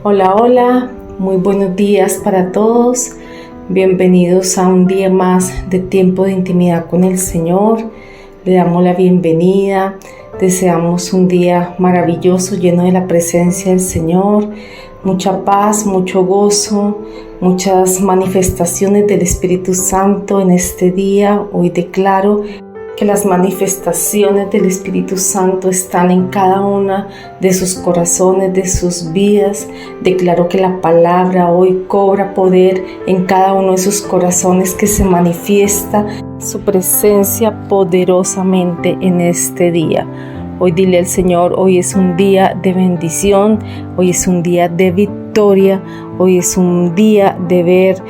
Hola, hola, muy buenos días para todos. Bienvenidos a un día más de tiempo de intimidad con el Señor. Le damos la bienvenida. Deseamos un día maravilloso, lleno de la presencia del Señor. Mucha paz, mucho gozo, muchas manifestaciones del Espíritu Santo en este día. Hoy declaro que las manifestaciones del Espíritu Santo están en cada una de sus corazones, de sus vidas. Declaro que la palabra hoy cobra poder en cada uno de sus corazones, que se manifiesta su presencia poderosamente en este día. Hoy dile al Señor, hoy es un día de bendición, hoy es un día de victoria, hoy es un día de ver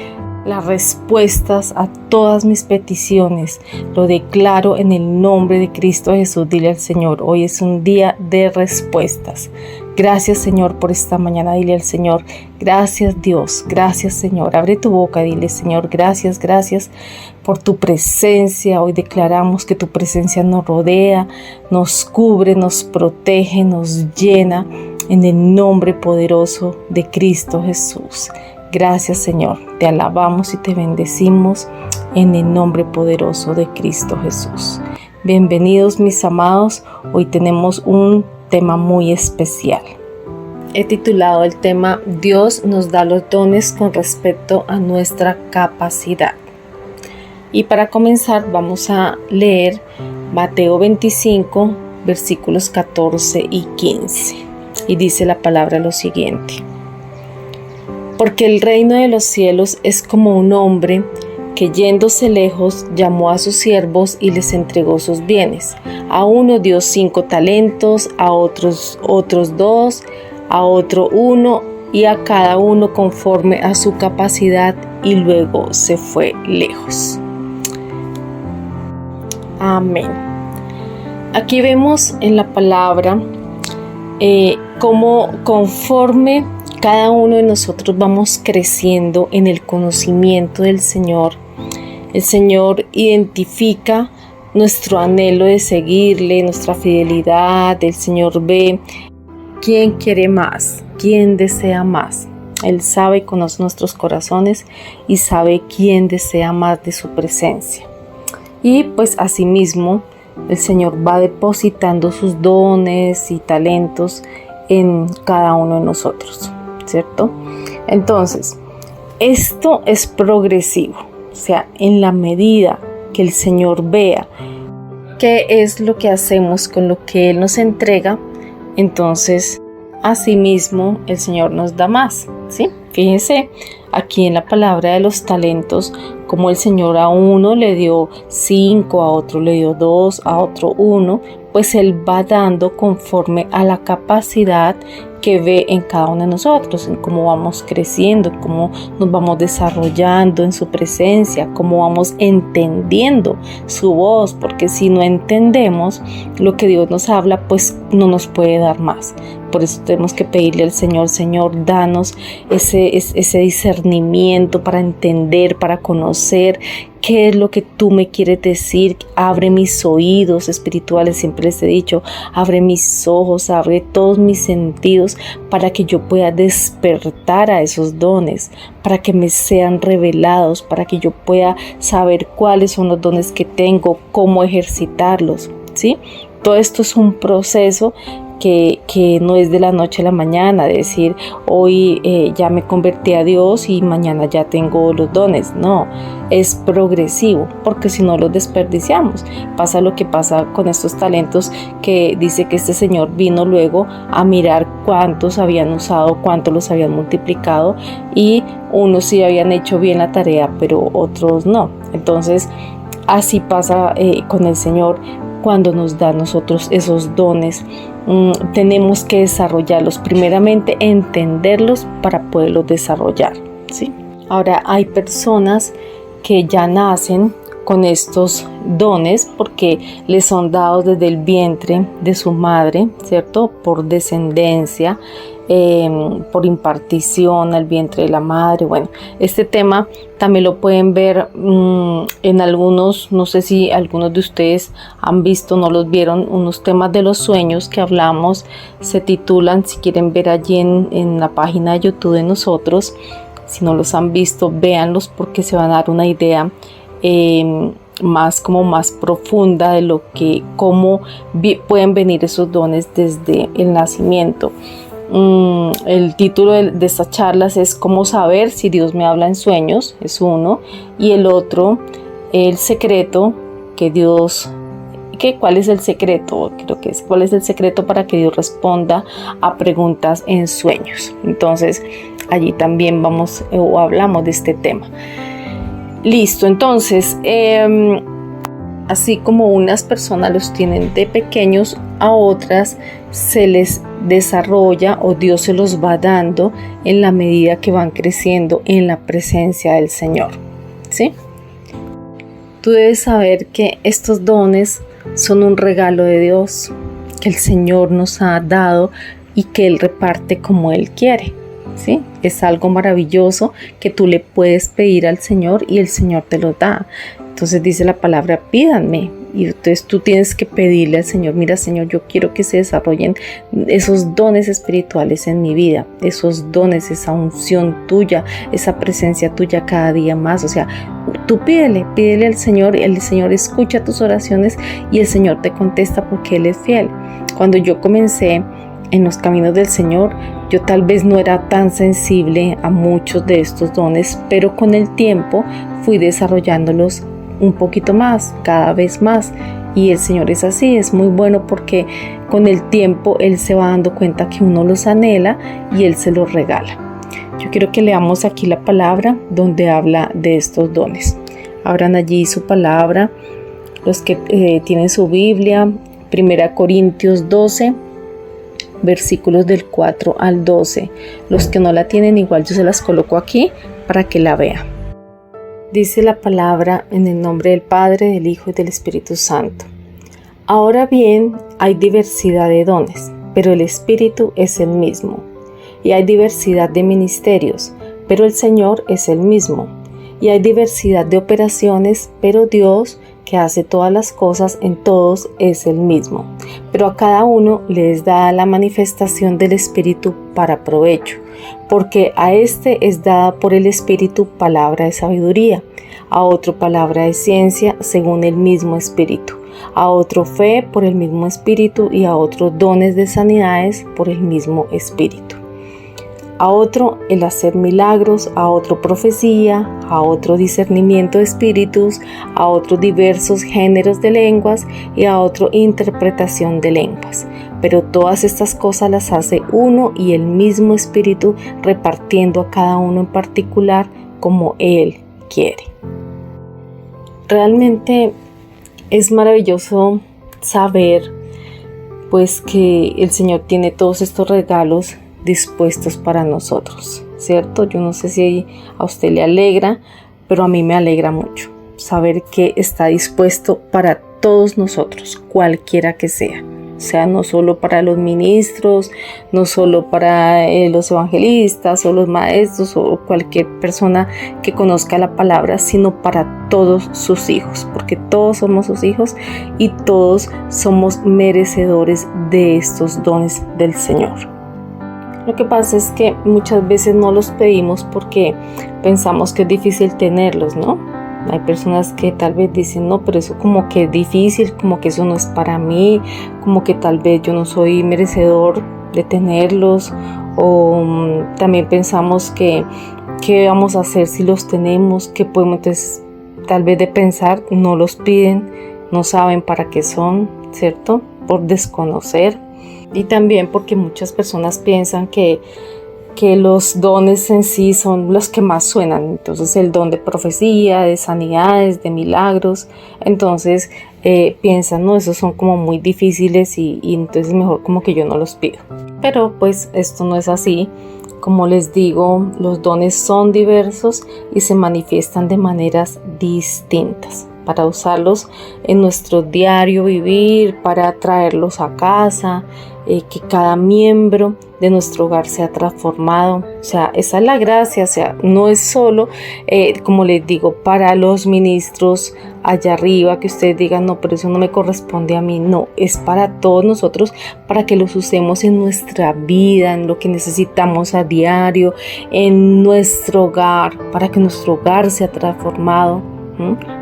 las respuestas a todas mis peticiones. Lo declaro en el nombre de Cristo Jesús. Dile al Señor, hoy es un día de respuestas. Gracias, Señor, por esta mañana. Dile al Señor, gracias, Dios, gracias, Señor. Abre tu boca, dile, Señor, gracias, gracias por tu presencia. Hoy declaramos que tu presencia nos rodea, nos cubre, nos protege, nos llena en el nombre poderoso de Cristo Jesús. Gracias, Señor, te alabamos y te bendecimos en el nombre poderoso de Cristo Jesús. Bienvenidos, mis amados. Hoy tenemos un tema muy especial. He titulado el tema Dios nos da los dones con respecto a nuestra capacidad. Y para comenzar vamos a leer Mateo 25, versículos 14 y 15. Y dice la palabra lo siguiente: porque el reino de los cielos es como un hombre que, yéndose lejos, llamó a sus siervos y les entregó sus bienes. A uno dio 5 talentos, a otros 2, a otro 1, y a cada uno conforme a su capacidad, y luego se fue lejos. Amén. Aquí vemos en la palabra cómo conforme cada uno de nosotros vamos creciendo en el conocimiento del Señor, el Señor identifica nuestro anhelo de seguirle, nuestra fidelidad. El Señor ve quién quiere más, quién desea más. Él sabe y conoce nuestros corazones y sabe quién desea más de su presencia. Y pues asimismo el Señor va depositando sus dones y talentos en cada uno de nosotros, ¿cierto? Entonces, esto es progresivo, o sea, en la medida que el Señor vea qué es lo que hacemos con lo que Él nos entrega, entonces, asimismo, el Señor nos da más, ¿sí? Fíjense aquí en la palabra de los talentos, como el Señor a uno le dio 5, a otro le dio 2, a otro 1, pues Él va dando conforme a la capacidad que ve en cada uno de nosotros, en cómo vamos creciendo, cómo nos vamos desarrollando en su presencia, cómo vamos entendiendo su voz, porque si no entendemos lo que Dios nos habla, pues no nos puede dar más. Por eso tenemos que pedirle al Señor, Señor, danos ese discernimiento para entender, para conocer qué es lo que tú me quieres decir. Abre mis oídos espirituales, siempre les he dicho, abre mis ojos, abre todos mis sentidos para que yo pueda despertar a esos dones, para que me sean revelados, para que yo pueda saber cuáles son los dones que tengo, cómo ejercitarlos, ¿sí? Todo esto es un proceso que no es de la noche a la mañana, de decir hoy ya me convertí a Dios y mañana ya tengo los dones. No, es progresivo, porque si no los desperdiciamos. Pasa lo que pasa con estos talentos, que dice que este señor vino luego a mirar cuántos habían usado, cuántos los habían multiplicado, y unos sí habían hecho bien la tarea, pero otros no. Entonces así pasa con el Señor. Cuando nos da a nosotros esos dones, tenemos que desarrollarlos, primeramente entenderlos para poderlos desarrollar, ¿sí? Ahora, hay personas que ya nacen con estos dones porque les son dados desde el vientre de su madre, ¿cierto? Por descendencia. por impartición al vientre de la madre. Bueno, este tema también lo pueden ver en algunos, no sé si algunos de ustedes han visto, no los vieron, unos temas de los sueños que hablamos, se titulan, si quieren ver allí en la página de YouTube de nosotros, si no los han visto, véanlos porque se van a dar una idea más profunda de lo que, cómo pueden venir esos dones desde el nacimiento. El título de estas charlas es ¿Cómo saber si Dios me habla en sueños? Es uno. Y el otro, el secreto que Dios... ¿Cuál es el secreto? Creo que es ¿cuál es el secreto para que Dios responda a preguntas en sueños? Entonces, allí también hablamos de este tema. Listo, entonces, así como unas personas los tienen de pequeños, a otras se les desarrolla o Dios se los va dando en la medida que van creciendo en la presencia del Señor, ¿sí? Tú debes saber que estos dones son un regalo de Dios que el Señor nos ha dado y que Él reparte como Él quiere, ¿sí? Es algo maravilloso que tú le puedes pedir al Señor y el Señor te lo da. Entonces dice la palabra, pídanme. Y entonces tú tienes que pedirle al Señor, mira Señor, yo quiero que se desarrollen esos dones espirituales en mi vida, esos dones, esa unción tuya, esa presencia tuya cada día más. O sea, tú pídele al Señor, el Señor escucha tus oraciones y el Señor te contesta porque Él es fiel. Cuando yo comencé en los caminos del Señor, yo tal vez no era tan sensible a muchos de estos dones, pero con el tiempo fui desarrollándolos un poquito más, cada vez más, y el Señor es así, es muy bueno porque con el tiempo Él se va dando cuenta que uno los anhela y Él se los regala. Yo quiero que leamos aquí la palabra donde habla de estos dones. Abran allí su palabra, los que tienen su Biblia, 1 Corintios 12, versículos del 4 al 12. Los que no la tienen, igual yo se las coloco aquí para que la vean. Dice la palabra en el nombre del Padre, del Hijo y del Espíritu Santo. Ahora bien, hay diversidad de dones, pero el Espíritu es el mismo. Y hay diversidad de ministerios, pero el Señor es el mismo. Y hay diversidad de operaciones, pero Dios, que hace todas las cosas en todos, es el mismo. Pero a cada uno les da la manifestación del Espíritu para provecho, porque a este es dada por el Espíritu palabra de sabiduría, a otro palabra de ciencia según el mismo Espíritu, a otro fe por el mismo Espíritu y a otro dones de sanidades por el mismo Espíritu. A otro el hacer milagros, a otro profecía, a otro discernimiento de espíritus, a otro diversos géneros de lenguas y a otro interpretación de lenguas. Pero todas estas cosas las hace uno y el mismo Espíritu, repartiendo a cada uno en particular como Él quiere. Realmente es maravilloso saber pues que el Señor tiene todos estos regalos dispuestos para nosotros, ¿cierto? Yo no sé si a usted le alegra, pero a mí me alegra mucho saber que está dispuesto para todos nosotros, cualquiera que sea. O sea, no solo para los ministros, no solo para los evangelistas o los maestros o cualquier persona que conozca la palabra, sino para todos sus hijos, porque todos somos sus hijos y todos somos merecedores de estos dones del Señor. Lo que pasa es que muchas veces no los pedimos porque pensamos que es difícil tenerlos, ¿no? Hay personas que tal vez dicen, no, pero eso como que es difícil, como que eso no es para mí, como que tal vez yo no soy merecedor de tenerlos. O también pensamos que qué vamos a hacer si los tenemos, que podemos entonces tal vez de pensar, no los piden, no saben para qué son, ¿cierto? Por desconocer. Y también porque muchas personas piensan que los dones en sí son los que más suenan. Entonces el don de profecía, de sanidades, de milagros. Entonces piensan, no, esos son como muy difíciles y entonces mejor como que yo no los pido. Pero pues esto no es así. Como les digo, los dones son diversos y se manifiestan de maneras distintas. para usarlos en nuestro diario vivir, para traerlos a casa, que cada miembro de nuestro hogar sea transformado. O sea, esa es la gracia. O sea, no es solo, como les digo, para los ministros allá arriba, que ustedes digan, no, pero eso no me corresponde a mí. No, es para todos nosotros, para que los usemos en nuestra vida, en lo que necesitamos a diario, en nuestro hogar, para que nuestro hogar sea transformado.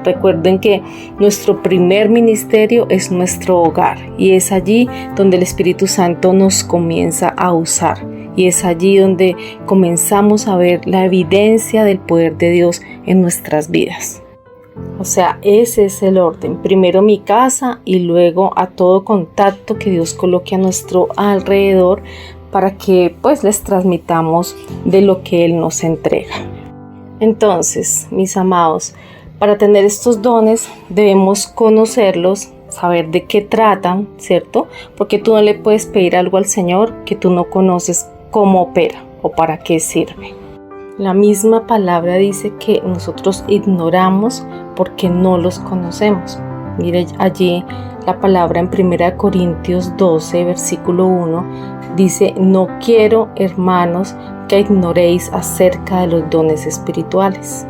Recuerden que nuestro primer ministerio es nuestro hogar, y es allí donde el Espíritu Santo nos comienza a usar, y es allí donde comenzamos a ver la evidencia del poder de Dios en nuestras vidas. O sea, ese es el orden: primero mi casa y luego a todo contacto que Dios coloque a nuestro alrededor, para que pues les transmitamos de lo que Él nos entrega. Entonces, mis amados, para tener estos dones debemos conocerlos, saber de qué tratan, ¿cierto? Porque tú no le puedes pedir algo al Señor que tú no conoces cómo opera o para qué sirve. La misma palabra dice que nosotros ignoramos porque no los conocemos. Mire allí la palabra en 1 Corintios 12, versículo 1, dice: no quiero, hermanos, que ignoréis acerca de los dones espirituales.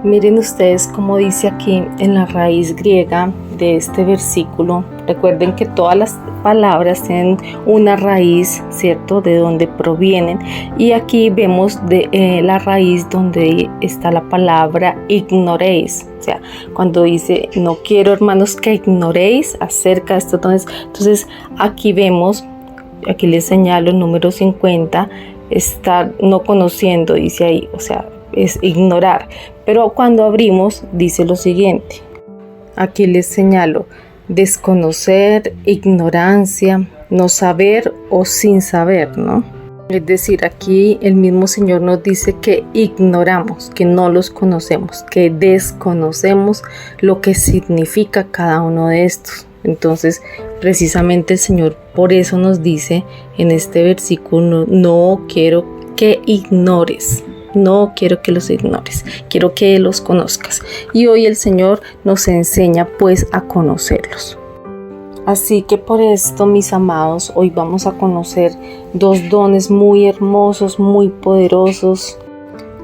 Miren ustedes cómo dice aquí en la raíz griega de este versículo. Recuerden que todas las palabras tienen una raíz, ¿cierto? De donde provienen. Y aquí vemos la raíz donde está la palabra ignoréis. O sea, cuando dice: no quiero, hermanos, que ignoréis acerca de estos dones. Entonces aquí vemos, aquí les señalo el número 50, estar no conociendo, dice ahí. O sea, es ignorar. Pero cuando abrimos dice lo siguiente, aquí les señalo: desconocer, ignorancia, no saber o sin saber, ¿no? Es decir, aquí el mismo Señor nos dice que ignoramos, que no los conocemos, que desconocemos lo que significa cada uno de estos. Entonces, precisamente el Señor por eso nos dice en este versículo: no quiero que ignores. No quiero que los ignores, quiero que los conozcas. Y hoy el Señor nos enseña pues a conocerlos. Así que por esto, mis amados, hoy vamos a conocer dos dones muy hermosos, muy poderosos,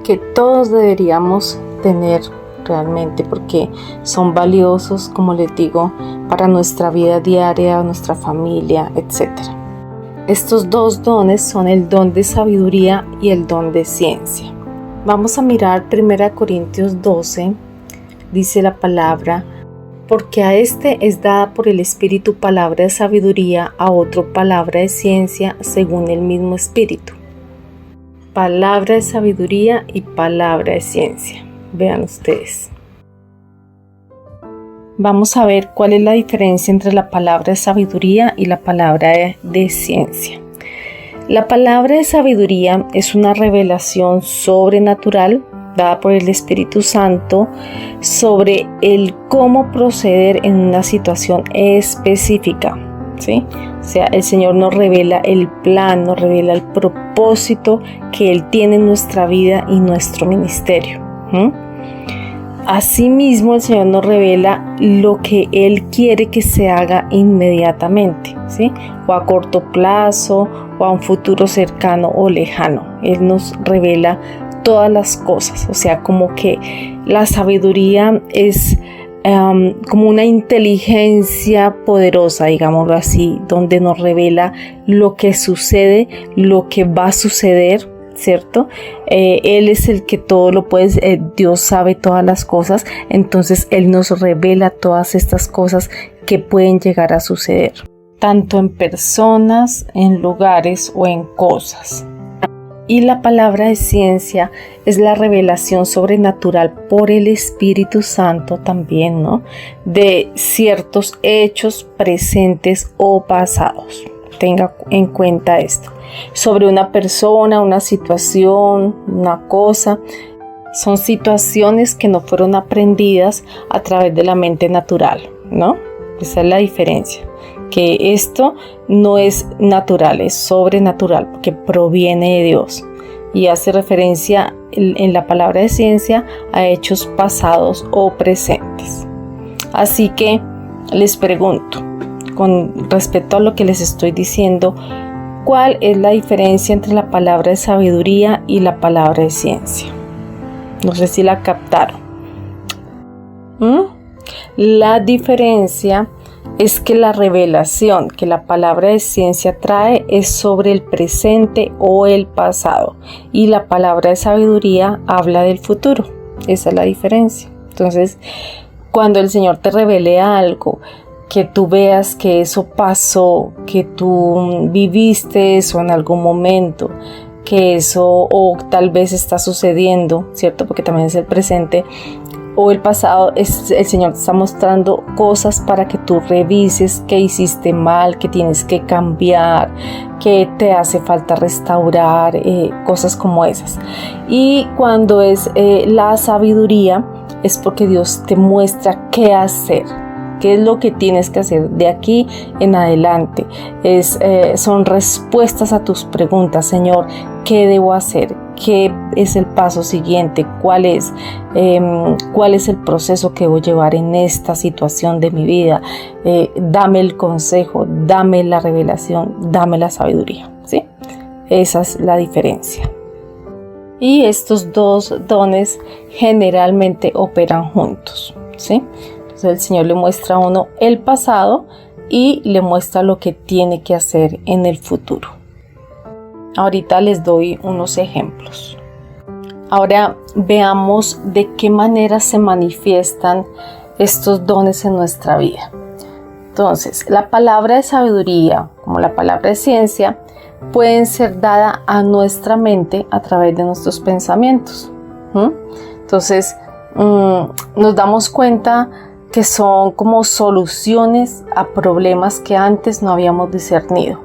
que todos deberíamos tener realmente, porque son valiosos, como les digo, para nuestra vida diaria, nuestra familia, etc. Estos dos dones son el don de sabiduría y el don de ciencia. Vamos a mirar 1 Corintios 12, dice la palabra: porque a este es dada por el Espíritu palabra de sabiduría, a otro palabra de ciencia según el mismo Espíritu. Palabra de sabiduría y palabra de ciencia. Vean ustedes. Vamos a ver cuál es la diferencia entre la palabra de sabiduría y la palabra de ciencia. La palabra de sabiduría es una revelación sobrenatural dada por el Espíritu Santo sobre el cómo proceder en una situación específica, ¿sí? O sea, el Señor nos revela el plan, nos revela el propósito que Él tiene en nuestra vida y nuestro ministerio. Asimismo, el Señor nos revela lo que Él quiere que se haga inmediatamente, ¿sí? O a corto plazo, o a un futuro cercano o lejano. Él nos revela todas las cosas. O sea, como que la sabiduría es como una inteligencia poderosa, digámoslo así, donde nos revela lo que sucede, lo que va a suceder, ¿cierto? Él es el que todo lo puede, Dios sabe todas las cosas, entonces Él nos revela todas estas cosas que pueden llegar a suceder, tanto en personas, en lugares o en cosas. Y la palabra de ciencia es la revelación sobrenatural por el Espíritu Santo también, ¿no? De ciertos hechos presentes o pasados. Tenga en cuenta esto. Sobre una persona, una situación, una cosa. Son situaciones que no fueron aprendidas a través de la mente natural, ¿no? Esa es la diferencia. Que esto no es natural, es sobrenatural, porque proviene de Dios. Y hace referencia en la palabra de ciencia a hechos pasados o presentes. Así que les pregunto, con respecto a lo que les estoy diciendo, ¿cuál es la diferencia entre la palabra de sabiduría y la palabra de ciencia? No sé si la captaron. La diferencia es que la revelación que la palabra de ciencia trae es sobre el presente o el pasado, y la palabra de sabiduría habla del futuro. Esa es la diferencia. Entonces, cuando el Señor te revele algo, que tú veas que eso pasó, que tú viviste eso en algún momento, que eso o tal vez está sucediendo, ¿cierto? Porque también es el presente o el pasado, el Señor te está mostrando cosas para que tú revises qué hiciste mal, que tienes que cambiar, que te hace falta restaurar, cosas como esas. Y cuando es la sabiduría, es porque Dios te muestra qué hacer. ¿Qué es lo que tienes que hacer de aquí en adelante? Son respuestas a tus preguntas. Señor, ¿qué debo hacer? ¿Qué es el paso siguiente? ¿Cuál es el proceso que voy a llevar en esta situación de mi vida? Dame el consejo, dame la revelación, dame la sabiduría, ¿sí? Esa es la diferencia. Y estos dos dones generalmente operan juntos, ¿sí? Entonces el Señor le muestra a uno el pasado y le muestra lo que tiene que hacer en el futuro. Ahorita les doy unos ejemplos. Ahora veamos de qué manera se manifiestan estos dones en nuestra vida. Entonces, la palabra de sabiduría, como la palabra de ciencia, pueden ser dadas a nuestra mente a través de nuestros pensamientos. Entonces, nos damos cuenta que son como soluciones a problemas que antes no habíamos discernido.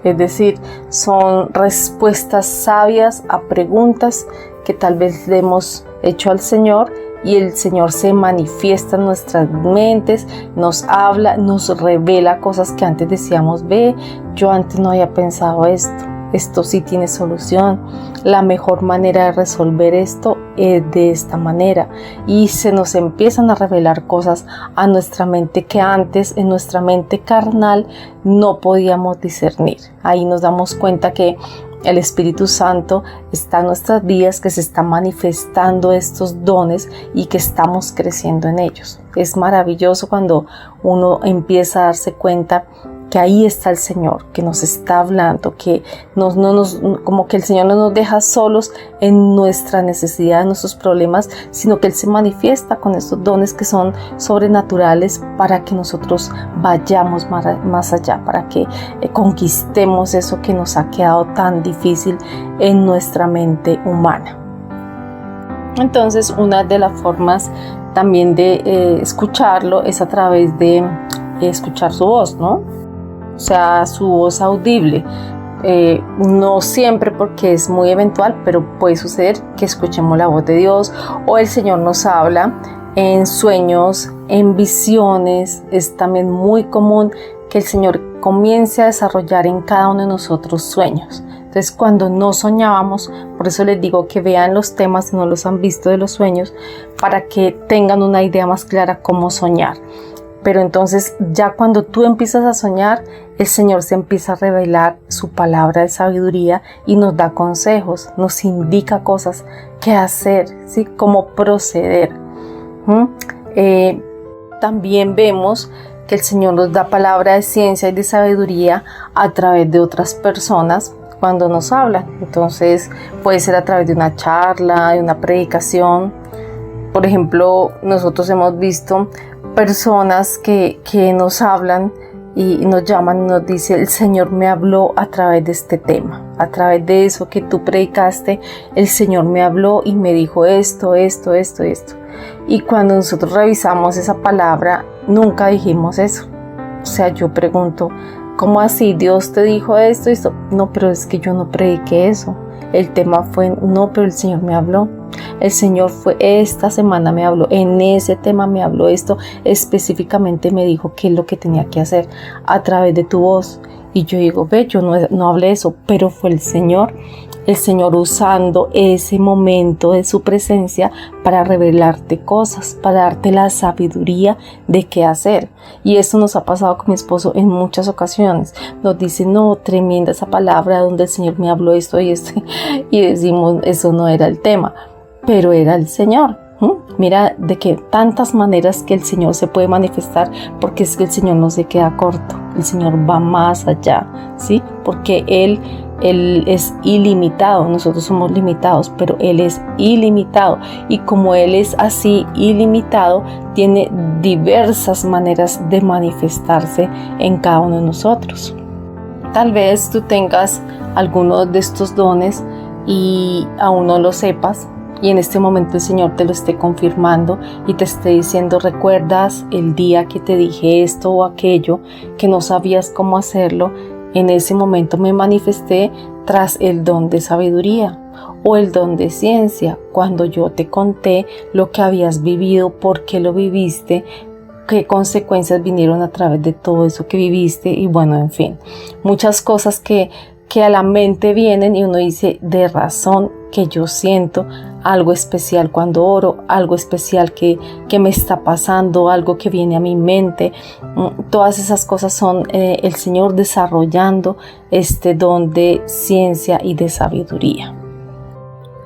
Es decir, son respuestas sabias a preguntas que tal vez le hemos hecho al Señor, y el Señor se manifiesta en nuestras mentes, nos habla, nos revela cosas que antes decíamos, ve, yo antes no había pensado esto sí tiene solución, la mejor manera de resolver esto es de esta manera, y se nos empiezan a revelar cosas a nuestra mente que antes en nuestra mente carnal no podíamos discernir. Ahí nos damos cuenta que el Espíritu Santo está en nuestras vidas, que se está manifestando estos dones y que estamos creciendo en ellos. Es maravilloso cuando uno empieza a darse cuenta que ahí está el Señor, que nos está hablando, que como que el Señor no nos deja solos en nuestra necesidad, en nuestros problemas, sino que Él se manifiesta con estos dones que son sobrenaturales para que nosotros vayamos más allá, para que conquistemos eso que nos ha quedado tan difícil en nuestra mente humana. Entonces, una de las formas también de escucharlo es a través de escuchar su voz, ¿no? O sea, su voz audible. No siempre, porque es muy eventual, pero puede suceder que escuchemos la voz de Dios, o el Señor nos habla en sueños, en visiones. Es también muy común que el Señor comience a desarrollar en cada uno de nosotros sueños. Entonces, cuando no soñábamos, por eso les digo que vean los temas si no los han visto de los sueños, para que tengan una idea más clara cómo soñar. Pero entonces ya cuando tú empiezas a soñar, el Señor se empieza a revelar su palabra de sabiduría y nos da consejos, nos indica cosas que hacer, ¿sí? Cómo proceder. También vemos que el Señor nos da palabra de ciencia y de sabiduría a través de otras personas cuando nos hablan. Entonces puede ser a través de una charla, de una predicación. Por ejemplo, nosotros hemos visto personas que nos hablan y nos llaman y nos dicen, el Señor me habló a través de este tema, a través de eso que tú predicaste, el Señor me habló y me dijo esto. Y cuando nosotros revisamos esa palabra, nunca dijimos eso. O sea, yo pregunto, ¿cómo así? ¿Dios te dijo esto? No, pero es que yo no prediqué eso. El tema fue, no, pero el Señor me habló. El Señor esta semana me habló, en ese tema me habló esto, específicamente me dijo qué es lo que tenía que hacer a través de tu voz. Y yo digo, ve, yo no hablé eso, pero fue el Señor usando ese momento de su presencia para revelarte cosas, para darte la sabiduría de qué hacer. Y eso nos ha pasado con mi esposo en muchas ocasiones. Nos dice, no, tremenda esa palabra donde el Señor me habló esto y esto, y decimos, eso no era el tema, pero era el Señor. Mira de que tantas maneras que el Señor se puede manifestar, porque es que el Señor no se queda corto, el Señor va más allá, ¿sí? Porque Él es ilimitado, nosotros somos limitados, pero Él es ilimitado, y como Él es así ilimitado, tiene diversas maneras de manifestarse en cada uno de nosotros. Tal vez tú tengas alguno de estos dones y aún no lo sepas, y en este momento el Señor te lo esté confirmando y te esté diciendo, ¿recuerdas el día que te dije esto o aquello, que no sabías cómo hacerlo? En ese momento me manifesté tras el don de sabiduría o el don de ciencia, cuando yo te conté lo que habías vivido, por qué lo viviste, qué consecuencias vinieron a través de todo eso que viviste, y bueno, en fin, muchas cosas que a la mente vienen y uno dice, de razón que yo siento algo especial cuando oro, algo especial que me está pasando, algo que viene a mi mente. Todas esas cosas son el Señor desarrollando este don de ciencia y de sabiduría.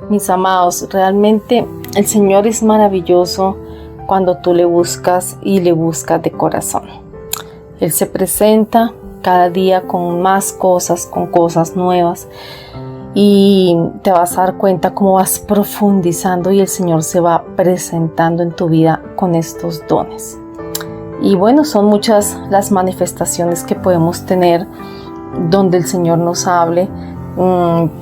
Mis amados, realmente el Señor es maravilloso cuando tú le buscas y le buscas de corazón. Él se presenta cada día con más cosas, con cosas nuevas, y te vas a dar cuenta cómo vas profundizando y el Señor se va presentando en tu vida con estos dones. Y bueno, son muchas las manifestaciones que podemos tener donde el Señor nos hable,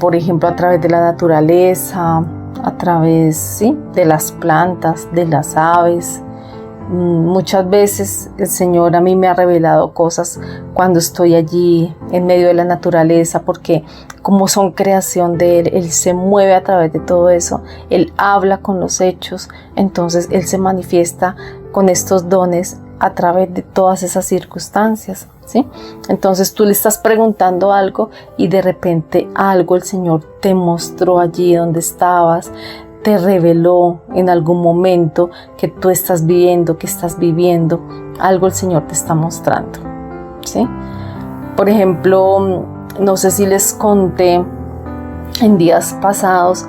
por ejemplo, a través de la naturaleza, a través de las plantas, de las aves. Muchas veces el Señor a mí me ha revelado cosas cuando estoy allí en medio de la naturaleza, porque como son creación de Él se mueve a través de todo eso, Él habla con los hechos, entonces Él se manifiesta con estos dones a través de todas esas circunstancias, ¿sí? Entonces tú le estás preguntando algo y de repente algo el Señor te mostró allí donde estabas, te reveló en algún momento que tú estás viviendo, que estás viviendo, algo el Señor te está mostrando, ¿sí? Por ejemplo, no sé si les conté en días pasados,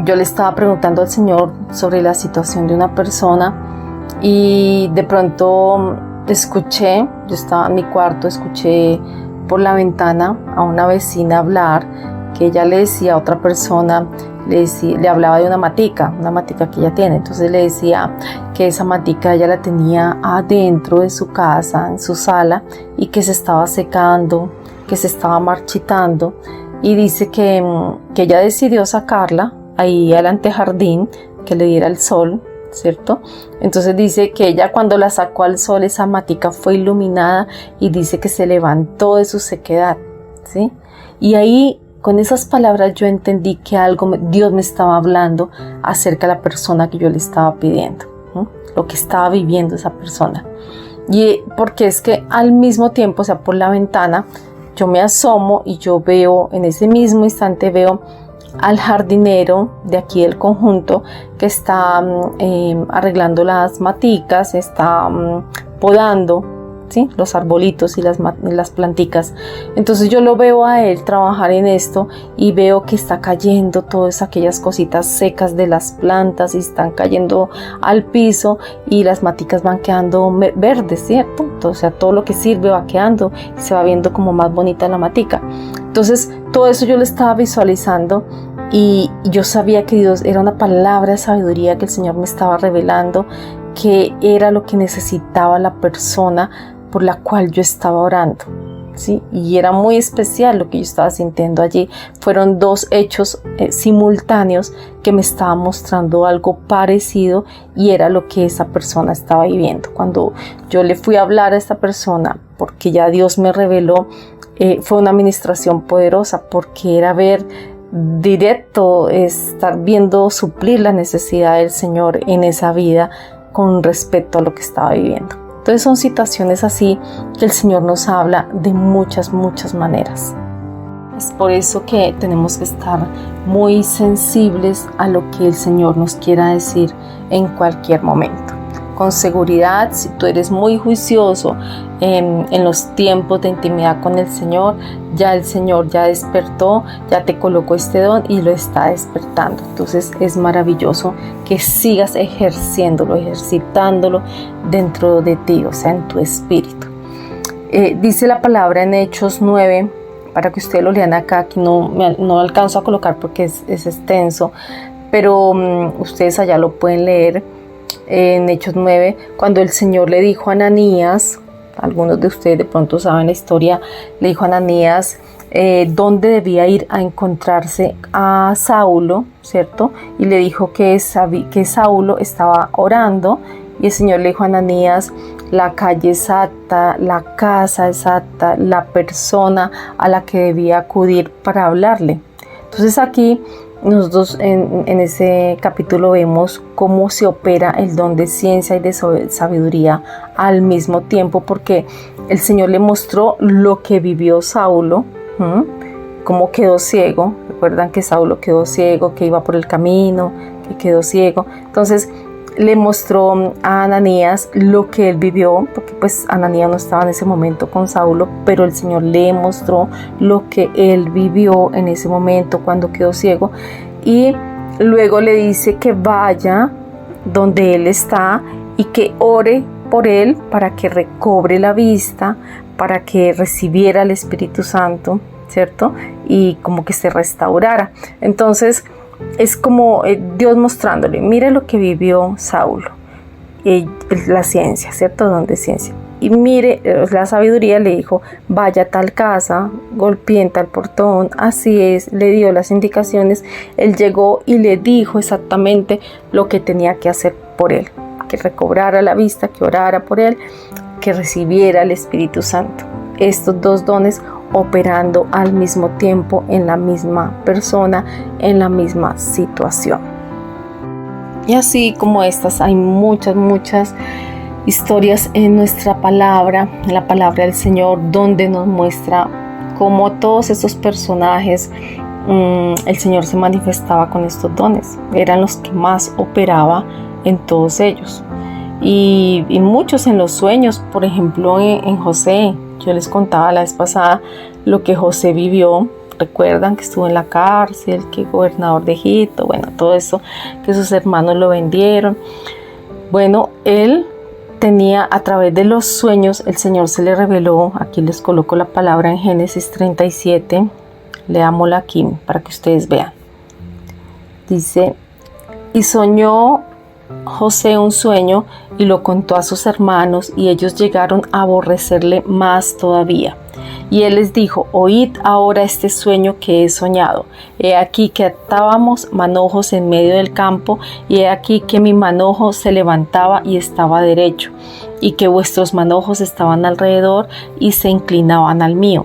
yo le estaba preguntando al Señor sobre la situación de una persona y de pronto escuché, yo estaba en mi cuarto, escuché por la ventana a una vecina hablar, que ella le decía a otra persona, le hablaba de una matica que ella tiene. Entonces le decía que esa matica ella la tenía adentro de su casa, en su sala, y que se estaba secando, que se estaba marchitando, y dice que ella decidió sacarla ahí al antejardín, que le diera el sol, ¿cierto? Entonces dice que ella, cuando la sacó al sol, esa matica fue iluminada y dice que se levantó de su sequedad, ¿sí? Y ahí, con esas palabras, yo entendí que Dios me estaba hablando acerca de la persona que yo le estaba pidiendo, ¿no? Lo que estaba viviendo esa persona. Y porque es que al mismo tiempo, o sea, por la ventana, yo me asomo y yo veo, en ese mismo instante veo al jardinero de aquí del conjunto que está arreglando las maticas, está podando, ¿sí?, los arbolitos y las planticas. Entonces yo lo veo a él trabajar en esto y veo que está cayendo todas aquellas cositas secas de las plantas y están cayendo al piso y las maticas van quedando verdes, ¿cierto? Entonces, o sea, todo lo que sirve va quedando y se va viendo como más bonita la matica. Entonces todo eso yo lo estaba visualizando y yo sabía que Dios era una palabra de sabiduría que el Señor me estaba revelando, que era lo que necesitaba la persona por la cual yo estaba orando, ¿sí? Y era muy especial lo que yo estaba sintiendo allí. Fueron dos hechos simultáneos que me estaban mostrando algo parecido y era lo que esa persona estaba viviendo. Cuando yo le fui a hablar a esta persona, porque ya Dios me reveló, fue una administración poderosa, porque era ver directo, estar viendo suplir la necesidad del Señor en esa vida con respecto a lo que estaba viviendo. Entonces son situaciones así que el Señor nos habla de muchas maneras. Es por eso que tenemos que estar muy sensibles a lo que el Señor nos quiera decir en cualquier momento. Con seguridad, si tú eres muy juicioso en los tiempos de intimidad con el Señor ya despertó, ya te colocó este don y lo está despertando. Entonces es maravilloso que sigas ejercitándolo dentro de ti, o sea, en tu espíritu. Dice la palabra en Hechos 9, para que ustedes lo lean acá, aquí no alcanzo a colocar porque es extenso, pero ustedes allá lo pueden leer. En Hechos 9, cuando el Señor le dijo a Ananías, algunos de ustedes de pronto saben la historia, le dijo a Ananías dónde debía ir a encontrarse a Saulo, ¿cierto? Y le dijo que Saulo estaba orando, y el Señor le dijo a Ananías la calle exacta, la casa exacta, la persona a la que debía acudir para hablarle. Entonces aquí nosotros en ese capítulo vemos cómo se opera el don de ciencia y de sabiduría al mismo tiempo, porque el Señor le mostró lo que vivió Saulo, cómo quedó ciego. Recuerdan que Saulo quedó ciego, que iba por el camino, que quedó ciego. Entonces le mostró a Ananías lo que él vivió, porque pues Ananías no estaba en ese momento con Saulo, pero el Señor le mostró lo que él vivió en ese momento cuando quedó ciego, y luego le dice que vaya donde él está y que ore por él para que recobre la vista, para que recibiera el Espíritu Santo, ¿cierto? Y como que se restaurara. Entonces es como Dios mostrándole, mire lo que vivió Saulo, la ciencia, ¿cierto? Don de ciencia. Y mire, la sabiduría le dijo, vaya a tal casa, golpee en tal portón, así es, le dio las indicaciones. Él llegó y le dijo exactamente lo que tenía que hacer por él, que recobrara la vista, que orara por él, que recibiera el Espíritu Santo. Estos dos dones operando al mismo tiempo en la misma persona, en la misma situación. Y así como estas hay muchas historias en nuestra palabra, en la palabra del Señor, donde nos muestra cómo todos estos personajes el Señor se manifestaba con estos dones, eran los que más operaba en todos ellos, y muchos en los sueños. Por ejemplo, en José, yo les contaba la vez pasada lo que José vivió. Recuerdan que estuvo en la cárcel, que gobernador de Egipto, bueno, todo eso, que sus hermanos lo vendieron. Bueno, él tenía, a través de los sueños, el Señor se le reveló. Aquí les coloco la palabra en Génesis 37, leámosla aquí para que ustedes vean. Dice, y soñó José un sueño y lo contó a sus hermanos, y ellos llegaron a aborrecerle más todavía. Y él les dijo, oíd ahora este sueño que he soñado. He aquí que atábamos manojos en medio del campo, y he aquí que mi manojo se levantaba y estaba derecho, y que vuestros manojos estaban alrededor y se inclinaban al mío.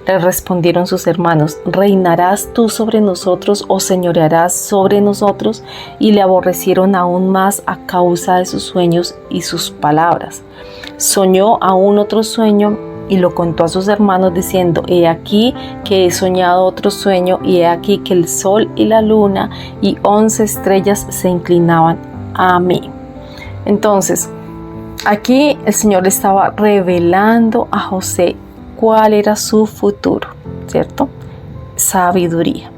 Le respondieron sus hermanos, ¿reinarás tú sobre nosotros o señorearás sobre nosotros? Y le aborrecieron aún más a causa de sus sueños y sus palabras. Soñó aún otro sueño y lo contó a sus hermanos diciendo, he aquí que he soñado otro sueño, y he aquí que el sol y la luna y 11 estrellas se inclinaban a mí. Entonces, aquí el Señor le estaba revelando a José cuál era su futuro, ¿cierto? Sabiduría,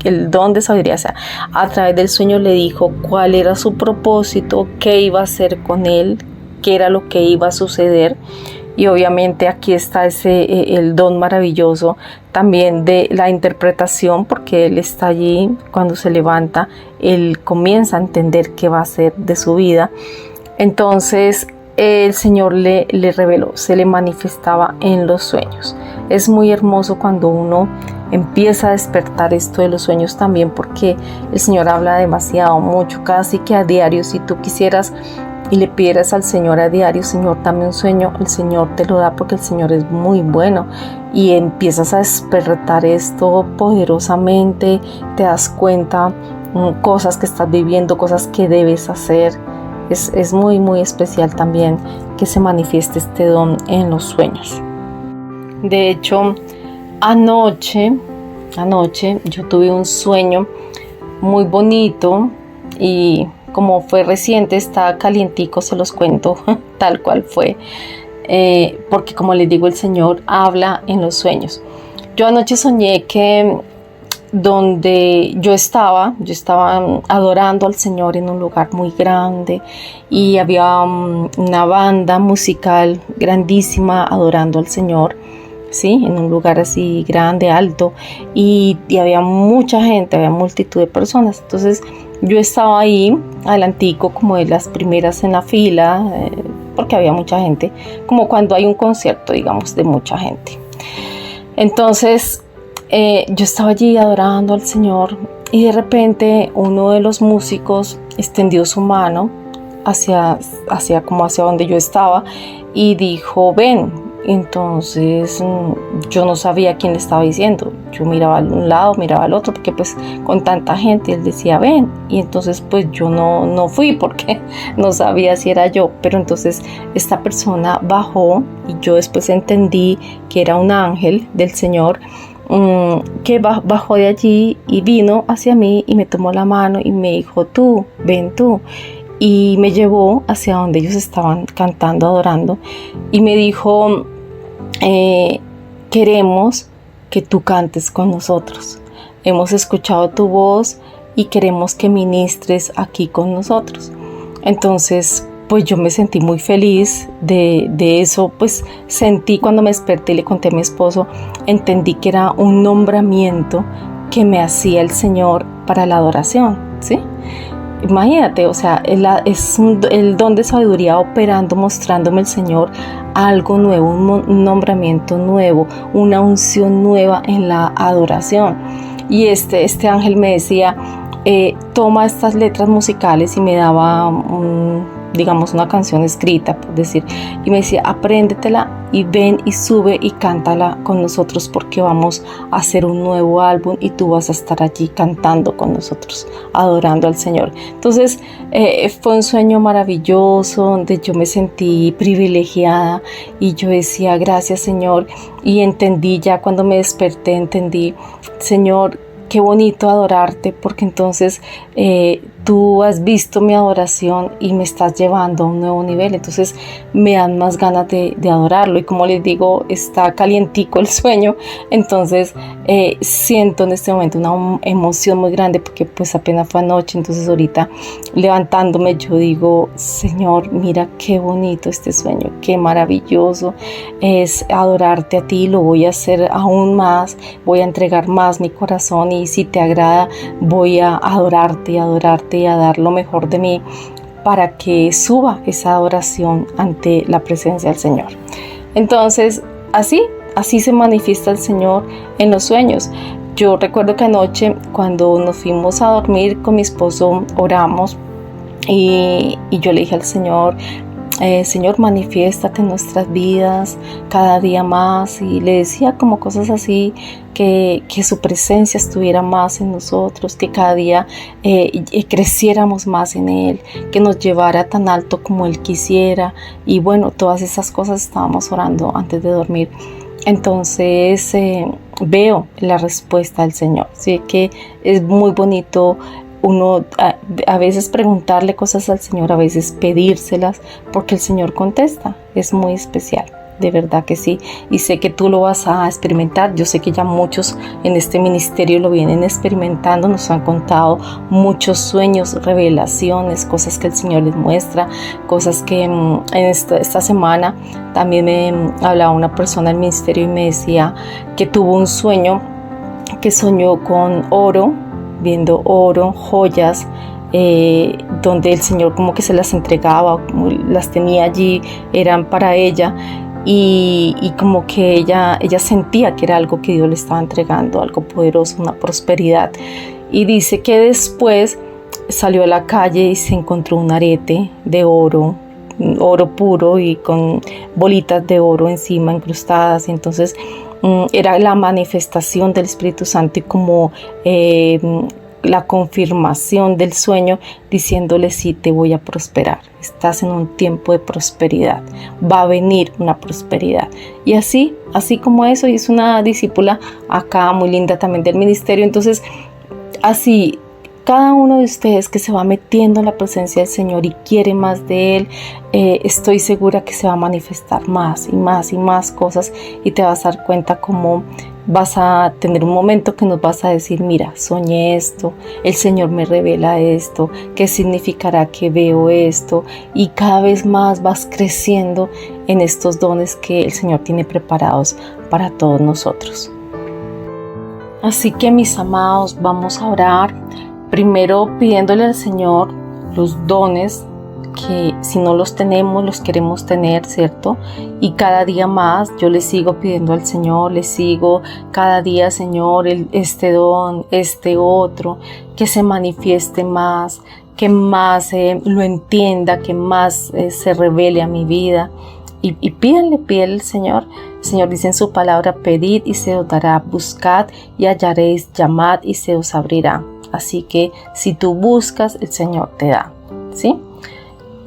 el don de sabiduría. O sea, a través del sueño le dijo cuál era su propósito, qué iba a hacer con él, qué era lo que iba a suceder. Y obviamente aquí está el don maravilloso también de la interpretación, porque él está allí, cuando se levanta, él comienza a entender qué va a hacer de su vida. Entonces el Señor le reveló, se le manifestaba en los sueños. Es muy hermoso cuando uno empieza a despertar esto de los sueños también, porque el Señor habla demasiado, mucho, casi que a diario. Si tú quisieras y le pidieras al Señor a diario, Señor, dame un sueño, el Señor te lo da, porque el Señor es muy bueno, y empiezas a despertar esto poderosamente, te das cuenta cosas que estás viviendo, cosas que debes hacer. Es muy, muy especial también que se manifieste este don en los sueños. De hecho, anoche yo tuve un sueño muy bonito y como fue reciente, está calientico, se los cuento tal cual fue, porque como les digo, el Señor habla en los sueños. Yo anoche soñé que donde yo estaba adorando al Señor en un lugar muy grande y había una banda musical grandísima adorando al Señor, ¿sí? En un lugar así grande, alto, y había mucha gente, había multitud de personas. Entonces yo estaba ahí adelantico, como de las primeras en la fila, porque había mucha gente, como cuando hay un concierto, digamos, de mucha gente. Entonces yo estaba allí adorando al Señor y de repente uno de los músicos extendió su mano hacia donde yo estaba y dijo, ven. Entonces yo no sabía quién le estaba diciendo. Yo miraba a un lado, miraba al otro, porque pues con tanta gente él decía ven, y entonces pues yo no fui porque no sabía si era yo. Pero entonces esta persona bajó y yo después entendí que era un ángel del Señor, que bajó de allí y vino hacia mí y me tomó la mano y me dijo, tú, ven tú. Y me llevó hacia donde ellos estaban cantando, adorando, y me dijo, queremos que tú cantes con nosotros. Hemos escuchado tu voz y queremos que ministres aquí con nosotros. Entonces, pues yo me sentí muy feliz de eso, pues sentí cuando me desperté y le conté a mi esposo, entendí que era un nombramiento que me hacía el Señor para la adoración, ¿sí? Imagínate, o sea, es el don de sabiduría operando, mostrándome el Señor algo nuevo, un nombramiento nuevo, una unción nueva en la adoración. Y este ángel me decía, toma estas letras musicales, y me daba digamos una canción escrita, por decir, y me decía, apréndetela y ven y sube y cántala con nosotros, porque vamos a hacer un nuevo álbum y tú vas a estar allí cantando con nosotros, adorando al Señor. Entonces fue un sueño maravilloso donde yo me sentí privilegiada y yo decía, gracias Señor, y entendí ya cuando me desperté, entendí, Señor, qué bonito adorarte, porque entonces tú has visto mi adoración y me estás llevando a un nuevo nivel. Entonces me dan más ganas de adorarlo. Y como les digo, está calientico el sueño. Entonces siento en este momento una emoción muy grande, porque pues apenas fue anoche. Entonces ahorita levantándome yo digo, Señor, mira qué bonito este sueño, qué maravilloso es adorarte a ti. Lo voy a hacer aún más, voy a entregar más mi corazón, y si te agrada voy a adorarte y a dar lo mejor de mí para que suba esa adoración ante la presencia del Señor. Entonces así se manifiesta el Señor en los sueños. Yo recuerdo que anoche, cuando nos fuimos a dormir con mi esposo, oramos y yo le dije al Señor, Señor, manifiéstate en nuestras vidas cada día más, y le decía como cosas así, que su presencia estuviera más en nosotros, que cada día creciéramos más en Él, que nos llevara tan alto como Él quisiera. Y bueno, todas esas cosas estábamos orando antes de dormir. Entonces veo la respuesta del Señor, ¿sí? Que es muy bonito uno a veces preguntarle cosas al Señor, a veces pedírselas, porque el Señor contesta. Es muy especial, de verdad que sí, y sé que tú lo vas a experimentar. Yo sé que ya muchos en este ministerio lo vienen experimentando, nos han contado muchos sueños, revelaciones, cosas que el Señor les muestra, cosas que en esta semana también me hablaba una persona del ministerio y me decía que tuvo un sueño, que soñó con oro, viendo oro, joyas, donde el Señor como que se las entregaba, como las tenía allí, eran para ella, y como que ella sentía que era algo que Dios le estaba entregando, algo poderoso, una prosperidad. Y dice que después salió a la calle y se encontró un arete de oro puro y con bolitas de oro encima incrustadas. Y entonces era la manifestación del Espíritu Santo, y como la confirmación del sueño, diciéndole: sí, te voy a prosperar, estás en un tiempo de prosperidad, va a venir una prosperidad. Y así como eso, y es una discípula acá muy linda también del ministerio. Entonces, así cada uno de ustedes que se va metiendo en la presencia del Señor y quiere más de Él, estoy segura que se va a manifestar más y más y más cosas, y te vas a dar cuenta cómo vas a tener un momento que nos vas a decir: mira, soñé esto, el Señor me revela esto, ¿qué significará que veo esto? Y cada vez más vas creciendo en estos dones que el Señor tiene preparados para todos nosotros. Así que, mis amados, vamos a orar. Primero pidiéndole al Señor los dones que, si no los tenemos, los queremos tener, ¿cierto? Y cada día más yo le sigo pidiendo al Señor, le sigo cada día: Señor, este don, este otro, que se manifieste más, que más lo entienda, que más se revele a mi vida. Y pídele al Señor. El Señor dice en su palabra: pedid y se os dará, buscad y hallaréis, llamad y se os abrirá. Así que si tú buscas, el Señor te da, ¿sí?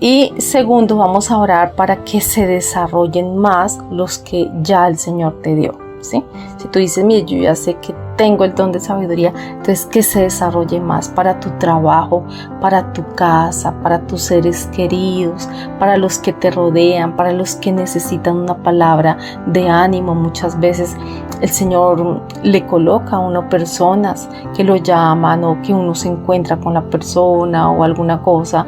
Y segundo, vamos a orar para que se desarrollen más los que ya el Señor te dio, ¿sí? Si tú dices: mire, yo ya sé que tengo el don de sabiduría, entonces que se desarrolle más para tu trabajo, para tu casa, para tus seres queridos, para los que te rodean, para los que necesitan una palabra de ánimo. Muchas veces el Señor le coloca a uno personas que lo llaman, o que uno se encuentra con la persona o alguna cosa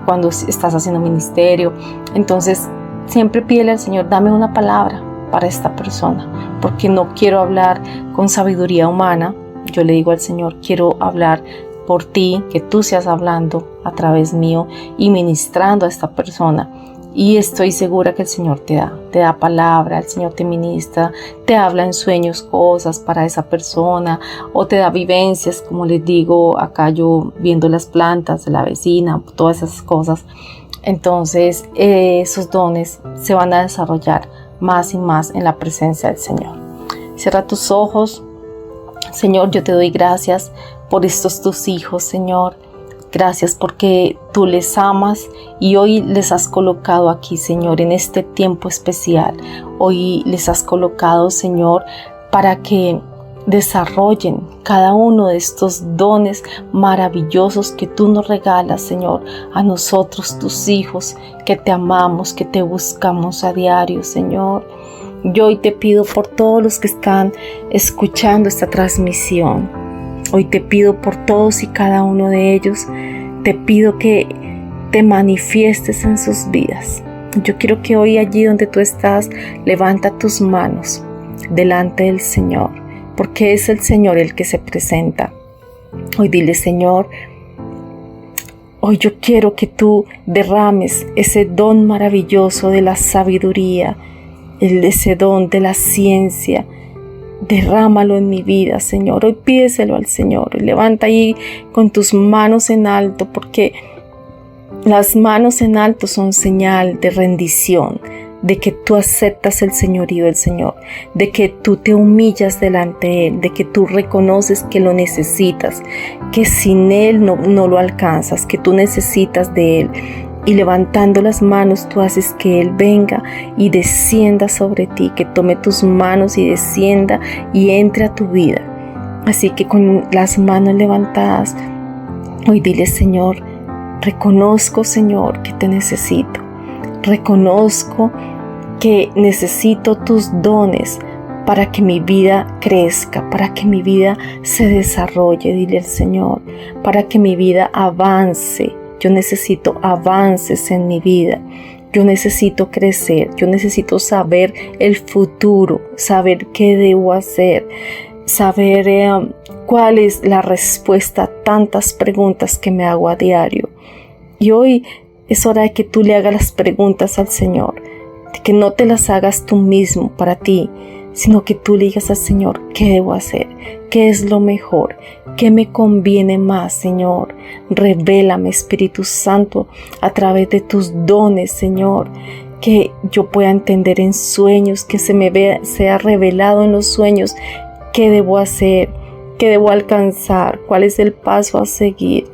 cuando estás haciendo ministerio. Entonces siempre pídele al Señor: dame una palabra para esta persona, porque no quiero hablar con sabiduría humana. Yo le digo al Señor: quiero hablar por ti, que tú seas hablando a través mío y ministrando a esta persona. Y estoy segura que el Señor te da palabra, el Señor te ministra, te habla en sueños cosas para esa persona, o te da vivencias, como les digo acá yo viendo las plantas de la vecina, todas esas cosas. Entonces esos dones se van a desarrollar más y más en la presencia del Señor. Cierra tus ojos. Señor, yo te doy gracias por estos tus hijos, Señor. Gracias porque tú les amas y hoy les has colocado aquí, Señor, en este tiempo especial. Hoy les has colocado, Señor, para que desarrollen cada uno de estos dones maravillosos que tú nos regalas, Señor, a nosotros, tus hijos, que te amamos, que te buscamos a diario, Señor. Yo hoy te pido por todos los que están escuchando esta transmisión. Hoy te pido por todos y cada uno de ellos. Te pido que te manifiestes en sus vidas. Yo quiero que hoy, allí donde tú estás, levanta tus manos delante del Señor, porque es el Señor el que se presenta. Hoy dile: Señor, hoy yo quiero que tú derrames ese don maravilloso de la sabiduría, ese don de la ciencia. Derrámalo en mi vida, Señor. Hoy pídeselo al Señor. Hoy levanta ahí con tus manos en alto, porque las manos en alto son señal de rendición, de que tú aceptas el señorío del Señor, de que tú te humillas delante de Él, de que tú reconoces que lo necesitas, que sin Él no lo alcanzas, que tú necesitas de Él. Y levantando las manos, tú haces que Él venga y descienda sobre ti, que tome tus manos y descienda y entre a tu vida. Así que con las manos levantadas, hoy dile: Señor, reconozco, Señor, que te necesito. Reconozco que necesito tus dones para que mi vida crezca, para que mi vida se desarrolle, dile al Señor, para que mi vida avance. Yo necesito avances en mi vida. Yo necesito crecer. Yo necesito saber el futuro, saber qué debo hacer, saber cuál es la respuesta a tantas preguntas que me hago a diario. Y hoy es hora de que tú le hagas las preguntas al Señor, de que no te las hagas tú mismo para ti, sino que tú le digas al Señor: ¿qué debo hacer? ¿Qué es lo mejor? ¿Qué me conviene más, Señor? Revélame, Espíritu Santo, a través de tus dones, Señor, que yo pueda entender en sueños, que sea revelado en los sueños qué debo hacer, qué debo alcanzar, cuál es el paso a seguir.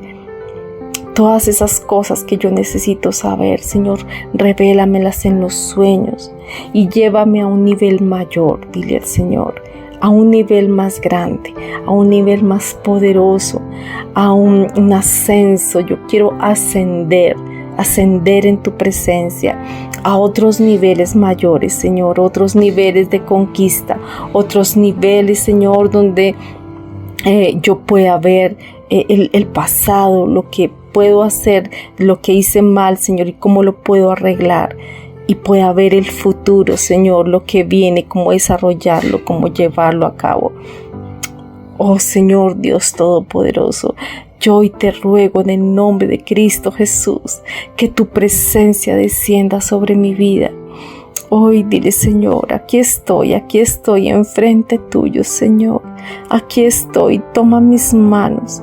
Todas esas cosas que yo necesito saber, Señor, revélamelas en los sueños y llévame a un nivel mayor, dile al Señor, a un nivel más grande, a un nivel más poderoso, a un ascenso. Yo quiero ascender en tu presencia a otros niveles mayores, Señor, otros niveles de conquista, otros niveles, Señor, donde yo pueda ver el pasado, lo que puedo hacer, lo que hice mal, Señor, y cómo lo puedo arreglar, y pueda ver el futuro, Señor, lo que viene, cómo desarrollarlo, cómo llevarlo a cabo. Oh Señor Dios Todopoderoso, yo hoy te ruego en el nombre de Cristo Jesús que tu presencia descienda sobre mi vida. Hoy dile, Señor, aquí estoy enfrente tuyo, Señor. Aquí estoy, toma mis manos,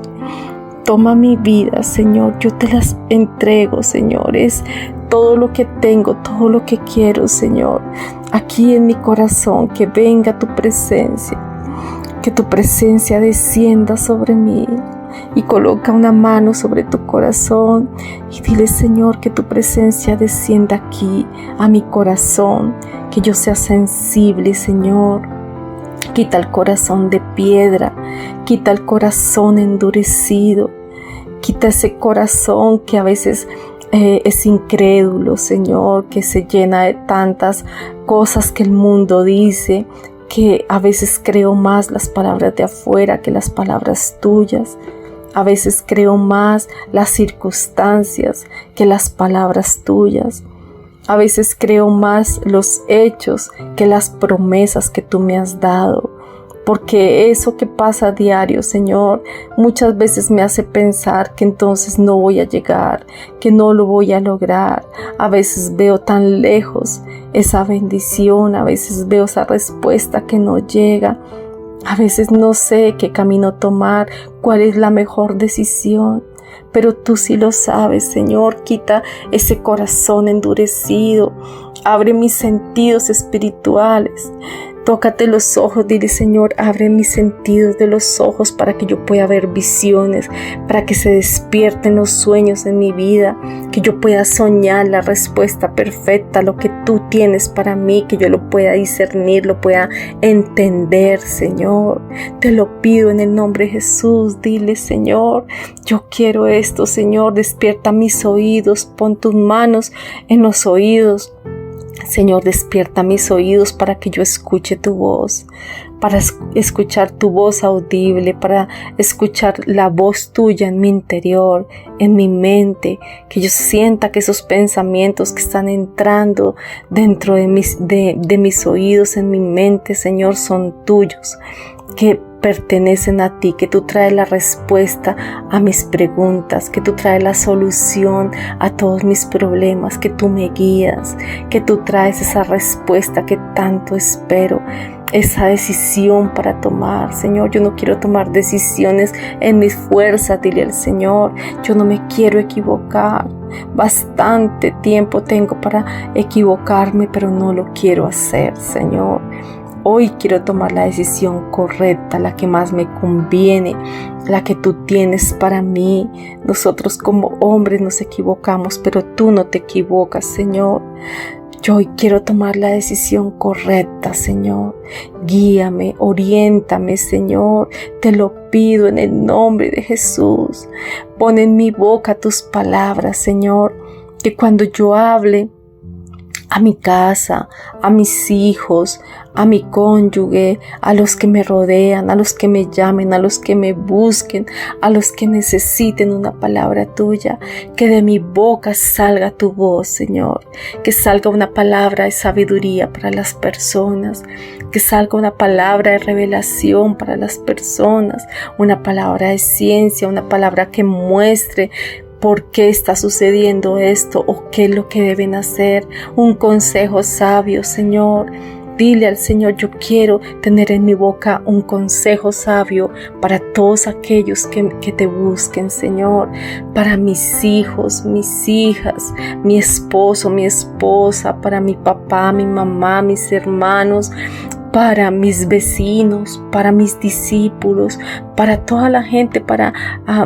toma mi vida, Señor. Yo te las entrego, Señor. Es todo lo que tengo, todo lo que quiero, Señor. Aquí en mi corazón, que venga tu presencia. Que tu presencia descienda sobre mí. Y coloca una mano sobre tu corazón y dile, Señor, que tu presencia descienda aquí a mi corazón, que yo sea sensible, Señor. Quita el corazón de piedra, quita el corazón endurecido, quita ese corazón que a veces es incrédulo, Señor, que se llena de tantas cosas que el mundo dice, que a veces creo más las palabras de afuera que las palabras tuyas. A veces creo más las circunstancias que las palabras tuyas. A veces creo más los hechos que las promesas que tú me has dado. Porque eso que pasa a diario, Señor, muchas veces me hace pensar que entonces no voy a llegar, que no lo voy a lograr. A veces veo tan lejos esa bendición, a veces veo esa respuesta que no llega. A veces no sé qué camino tomar, cuál es la mejor decisión, pero tú sí lo sabes, Señor. Quita ese corazón endurecido, abre mis sentidos espirituales. Tócate los ojos, dile, Señor, abre mis sentidos de los ojos para que yo pueda ver visiones, para que se despierten los sueños en mi vida, que yo pueda soñar la respuesta perfecta, lo que tú tienes para mí, que yo lo pueda discernir, lo pueda entender, Señor. Te lo pido en el nombre de Jesús, dile, Señor, yo quiero esto, Señor, despierta mis oídos, pon tus manos en los oídos. Señor, despierta mis oídos para que yo escuche tu voz, para escuchar tu voz audible, para escuchar la voz tuya en mi interior, en mi mente, que yo sienta que esos pensamientos que están entrando dentro de mis oídos, en mi mente, Señor, son tuyos, que pertenecen a ti, que tú traes la respuesta a mis preguntas, que tú traes la solución a todos mis problemas, que tú me guías, que tú traes esa respuesta que tanto espero, esa decisión para tomar. Señor, yo no quiero tomar decisiones en mis fuerzas, dile al Señor, yo no me quiero equivocar. Bastante tiempo tengo para equivocarme, pero no lo quiero hacer, Señor. Hoy quiero tomar la decisión correcta, la que más me conviene, la que tú tienes para mí. Nosotros como hombres nos equivocamos, pero tú no te equivocas, Señor. Yo hoy quiero tomar la decisión correcta, Señor. Guíame, oriéntame, Señor. Te lo pido en el nombre de Jesús. Pon en mi boca tus palabras, Señor, que cuando yo hable a mi casa, a mis hijos, a mi cónyuge, a los que me rodean, a los que me llamen, a los que me busquen, a los que necesiten una palabra tuya, que de mi boca salga tu voz, Señor, que salga una palabra de sabiduría para las personas, que salga una palabra de revelación para las personas, una palabra de ciencia, una palabra que muestre por qué está sucediendo esto o qué es lo que deben hacer, un consejo sabio, Señor. Dile al Señor, yo quiero tener en mi boca un consejo sabio para todos aquellos que te busquen, Señor, para mis hijos, mis hijas, mi esposo, mi esposa, para mi papá, mi mamá, mis hermanos, para mis vecinos, para mis discípulos, para toda la gente, para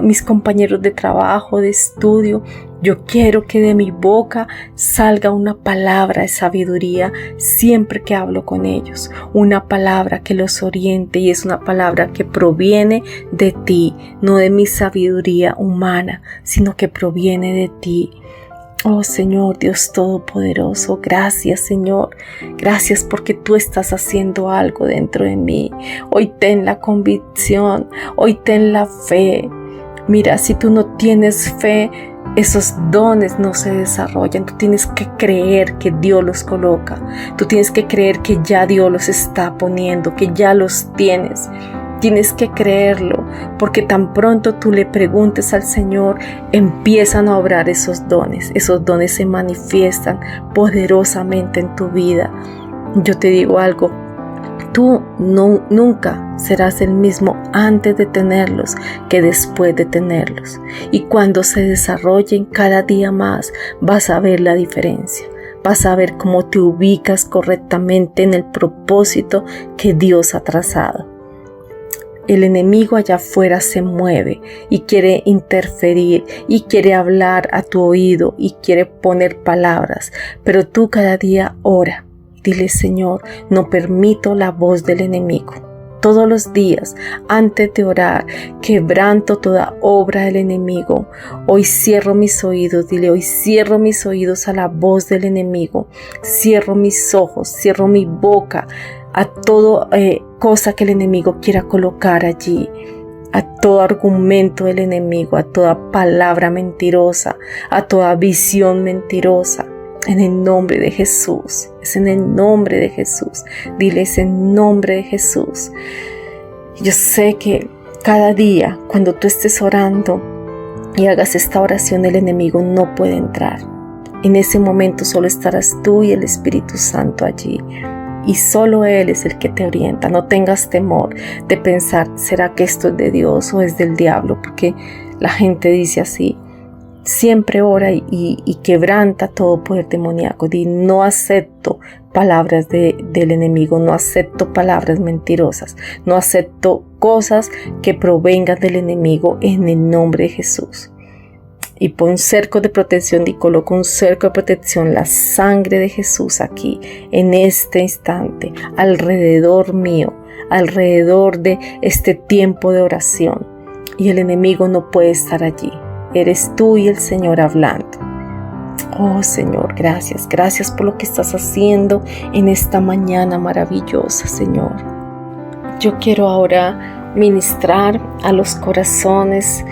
mis compañeros de trabajo, de estudio. Yo quiero que de mi boca salga una palabra de sabiduría siempre que hablo con ellos, una palabra que los oriente, y es una palabra que proviene de ti, no de mi sabiduría humana, sino que proviene de ti. Oh Señor Dios Todopoderoso, gracias Señor, gracias porque tú estás haciendo algo dentro de mí. Hoy ten la convicción, hoy ten la fe. Mira, si tú no tienes fe, esos dones no se desarrollan. Tú tienes que creer que Dios los coloca. Tú tienes que creer que ya Dios los está poniendo, que ya los tienes. Tienes que creerlo, porque tan pronto tú le preguntes al Señor, empiezan a obrar esos dones. Esos dones se manifiestan poderosamente en tu vida. Yo te digo algo, tú nunca serás el mismo antes de tenerlos que después de tenerlos. Y cuando se desarrollen cada día más, vas a ver la diferencia. Vas a ver cómo te ubicas correctamente en el propósito que Dios ha trazado. El enemigo allá afuera se mueve y quiere interferir y quiere hablar a tu oído y quiere poner palabras, pero tú cada día ora. Dile, Señor, no permito la voz del enemigo. Todos los días, antes de orar, quebranto toda obra del enemigo. Hoy cierro mis oídos, dile, hoy cierro mis oídos a la voz del enemigo. Cierro mis ojos, cierro mi boca a toda cosa que el enemigo quiera colocar allí, a todo argumento del enemigo, a toda palabra mentirosa, a toda visión mentirosa. En el nombre de Jesús, es en el nombre de Jesús. Diles en nombre de Jesús. Yo sé que cada día cuando tú estés orando y hagas esta oración, el enemigo no puede entrar. En ese momento solo estarás tú y el Espíritu Santo allí. Y solo Él es el que te orienta. No tengas temor de pensar, ¿será que esto es de Dios o es del diablo? Porque la gente dice así. Siempre ora y quebranta todo poder demoníaco. Di, no acepto palabras del enemigo, no acepto palabras mentirosas, no acepto cosas que provengan del enemigo en el nombre de Jesús. Y pon cerco de protección y coloca un cerco de protección, la sangre de Jesús aquí, en este instante, alrededor mío, alrededor de este tiempo de oración. Y el enemigo no puede estar allí. Eres tú y el Señor hablando. Oh Señor, gracias. Gracias por lo que estás haciendo en esta mañana maravillosa, Señor. Yo quiero ahora ministrar a los corazones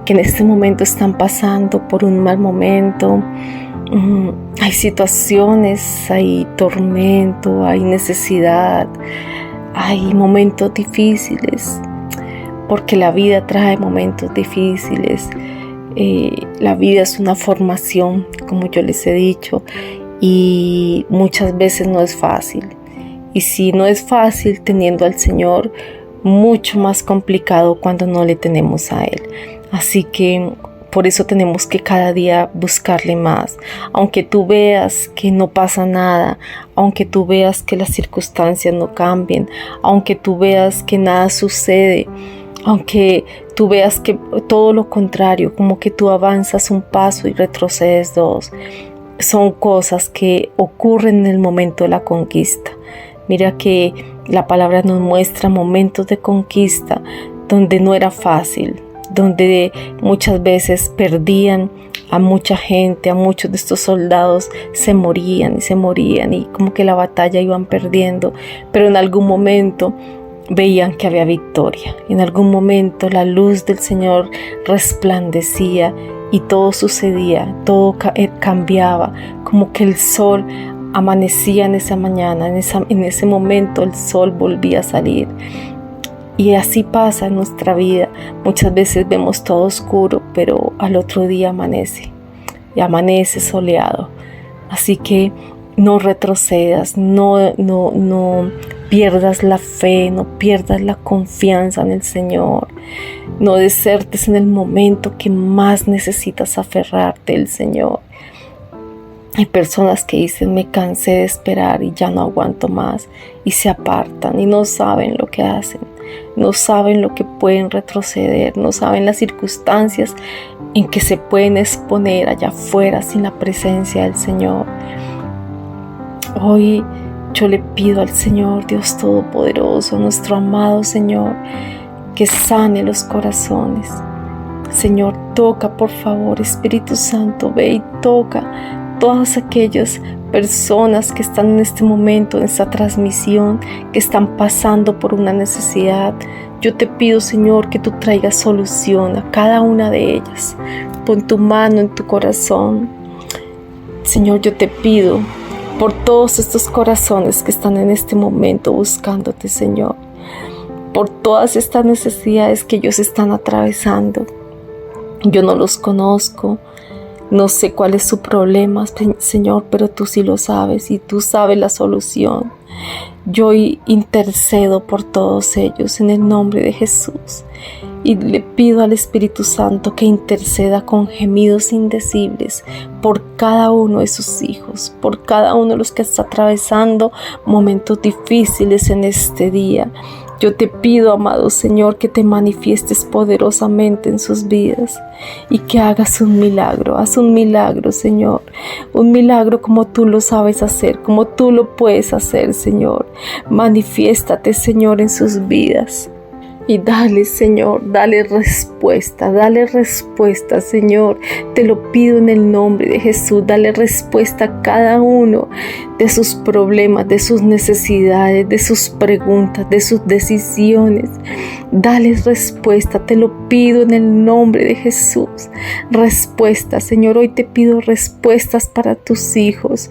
que en este momento están pasando por un mal momento. Hay situaciones, hay tormento, hay necesidad, hay momentos difíciles, porque la vida trae momentos difíciles. La vida es una formación, como yo les he dicho, y muchas veces no es fácil. Y si no es fácil teniendo al Señor, mucho más complicado cuando no le tenemos a Él. Así que por eso tenemos que cada día buscarle más. Aunque tú veas que no pasa nada, aunque tú veas que las circunstancias no cambien, aunque tú veas que nada sucede, aunque tú veas que todo lo contrario, como que tú avanzas un paso y retrocedes dos, son cosas que ocurren en el momento de la conquista. Mira que la palabra nos muestra momentos de conquista donde no era fácil, donde muchas veces perdían a mucha gente, a muchos de estos soldados se morían y como que la batalla iban perdiendo, pero en algún momento veían que había victoria. En algún momento la luz del Señor resplandecía y todo sucedía, todo cambiaba, como que el sol amanecía en esa mañana, en ese momento el sol volvía a salir. Y así pasa en nuestra vida. Muchas veces vemos todo oscuro, pero al otro día amanece. Y amanece soleado. Así que no retrocedas, no pierdas la fe, no pierdas la confianza en el Señor. No desertes en el momento que más necesitas aferrarte al Señor. Hay personas que dicen: me cansé de esperar y ya no aguanto más, y se apartan y no saben lo que hacen, no saben lo que pueden retroceder, no saben las circunstancias en que se pueden exponer allá afuera sin la presencia del Señor. Hoy yo le pido al Señor Dios Todopoderoso, nuestro amado Señor, que sane los corazones. Señor, toca por favor, Espíritu Santo, ve y toca todas aquellas personas que están en este momento, en esta transmisión, que están pasando por una necesidad. Yo te pido, Señor, que tú traigas solución a cada una de ellas. Pon tu mano en tu corazón. Señor, yo te pido por todos estos corazones que están en este momento buscándote, Señor, por todas estas necesidades que ellos están atravesando. Yo no los conozco, no sé cuál es su problema, Señor, pero tú sí lo sabes y tú sabes la solución. Yo intercedo por todos ellos en el nombre de Jesús y le pido al Espíritu Santo que interceda con gemidos indecibles por cada uno de sus hijos, por cada uno de los que está atravesando momentos difíciles en este día. Yo te pido, amado Señor, que te manifiestes poderosamente en sus vidas y que hagas un milagro. Haz un milagro, Señor. Un milagro como tú lo sabes hacer, como tú lo puedes hacer, Señor. Manifiéstate, Señor, en sus vidas. Y dale, Señor, dale respuesta, Señor. Te lo pido en el nombre de Jesús. Dale respuesta a cada uno de sus problemas, de sus necesidades, de sus preguntas, de sus decisiones. Dale respuesta, te lo pido en el nombre de Jesús. Respuesta, Señor. Hoy te pido respuestas para tus hijos.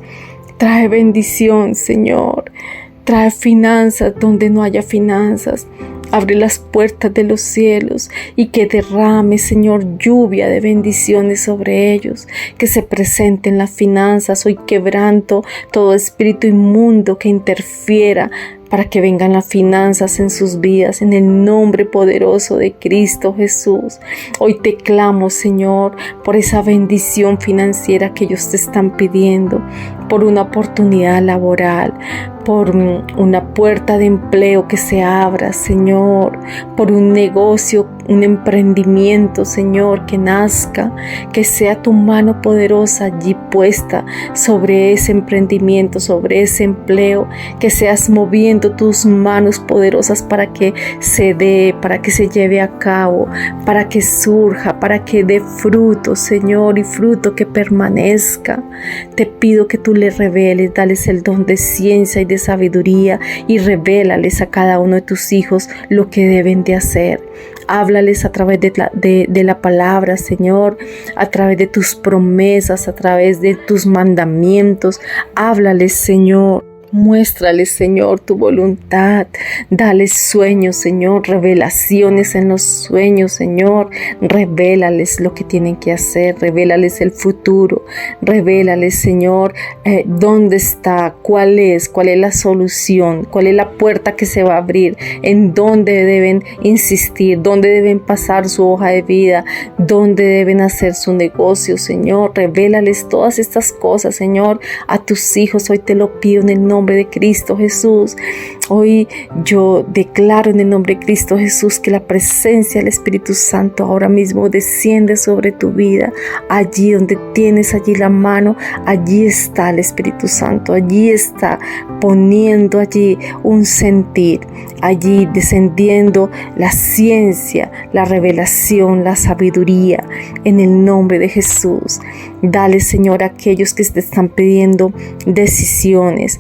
Trae bendición, Señor. Trae finanzas donde no haya finanzas. Abre las puertas de los cielos y que derrame, Señor, lluvia de bendiciones sobre ellos. Que se presenten las finanzas. Hoy quebranto todo espíritu inmundo que interfiera para que vengan las finanzas en sus vidas, en el nombre poderoso de Cristo Jesús. Hoy te clamo, Señor, por esa bendición financiera que ellos te están pidiendo, por una oportunidad laboral, por una puerta de empleo que se abra, Señor, por un negocio, un emprendimiento, Señor, que nazca, que sea tu mano poderosa allí puesta sobre ese emprendimiento, sobre ese empleo, que seas moviendo tus manos poderosas para que se dé, para que se lleve a cabo, para que surja, para que dé fruto, Señor, y fruto que permanezca. Te pido que tú les reveles, dales el don de ciencia y de sabiduría y revélales a cada uno de tus hijos lo que deben de hacer. Háblales a través de la palabra, Señor, a través de tus promesas, a través de tus mandamientos. Háblales, Señor. Muéstrales, Señor, tu voluntad. Dales sueños, Señor, revelaciones en los sueños, Señor. Revélales lo que tienen que hacer, revélales el futuro, revélales, Señor, dónde está, cuál es la solución, cuál es la puerta que se va a abrir, en dónde deben insistir, dónde deben pasar su hoja de vida, dónde deben hacer su negocio, Señor. Revélales todas estas cosas, Señor, a tus hijos. Hoy te lo pido en el nombre de Cristo Jesús. Hoy yo declaro en el nombre de Cristo Jesús que la presencia del Espíritu Santo ahora mismo desciende sobre tu vida. Allí donde tienes allí la mano, allí está el Espíritu Santo. Allí está poniendo allí un sentir. Allí descendiendo la ciencia, la revelación, la sabiduría en el nombre de Jesús. Dale, Señor, a aquellos que te están pidiendo decisiones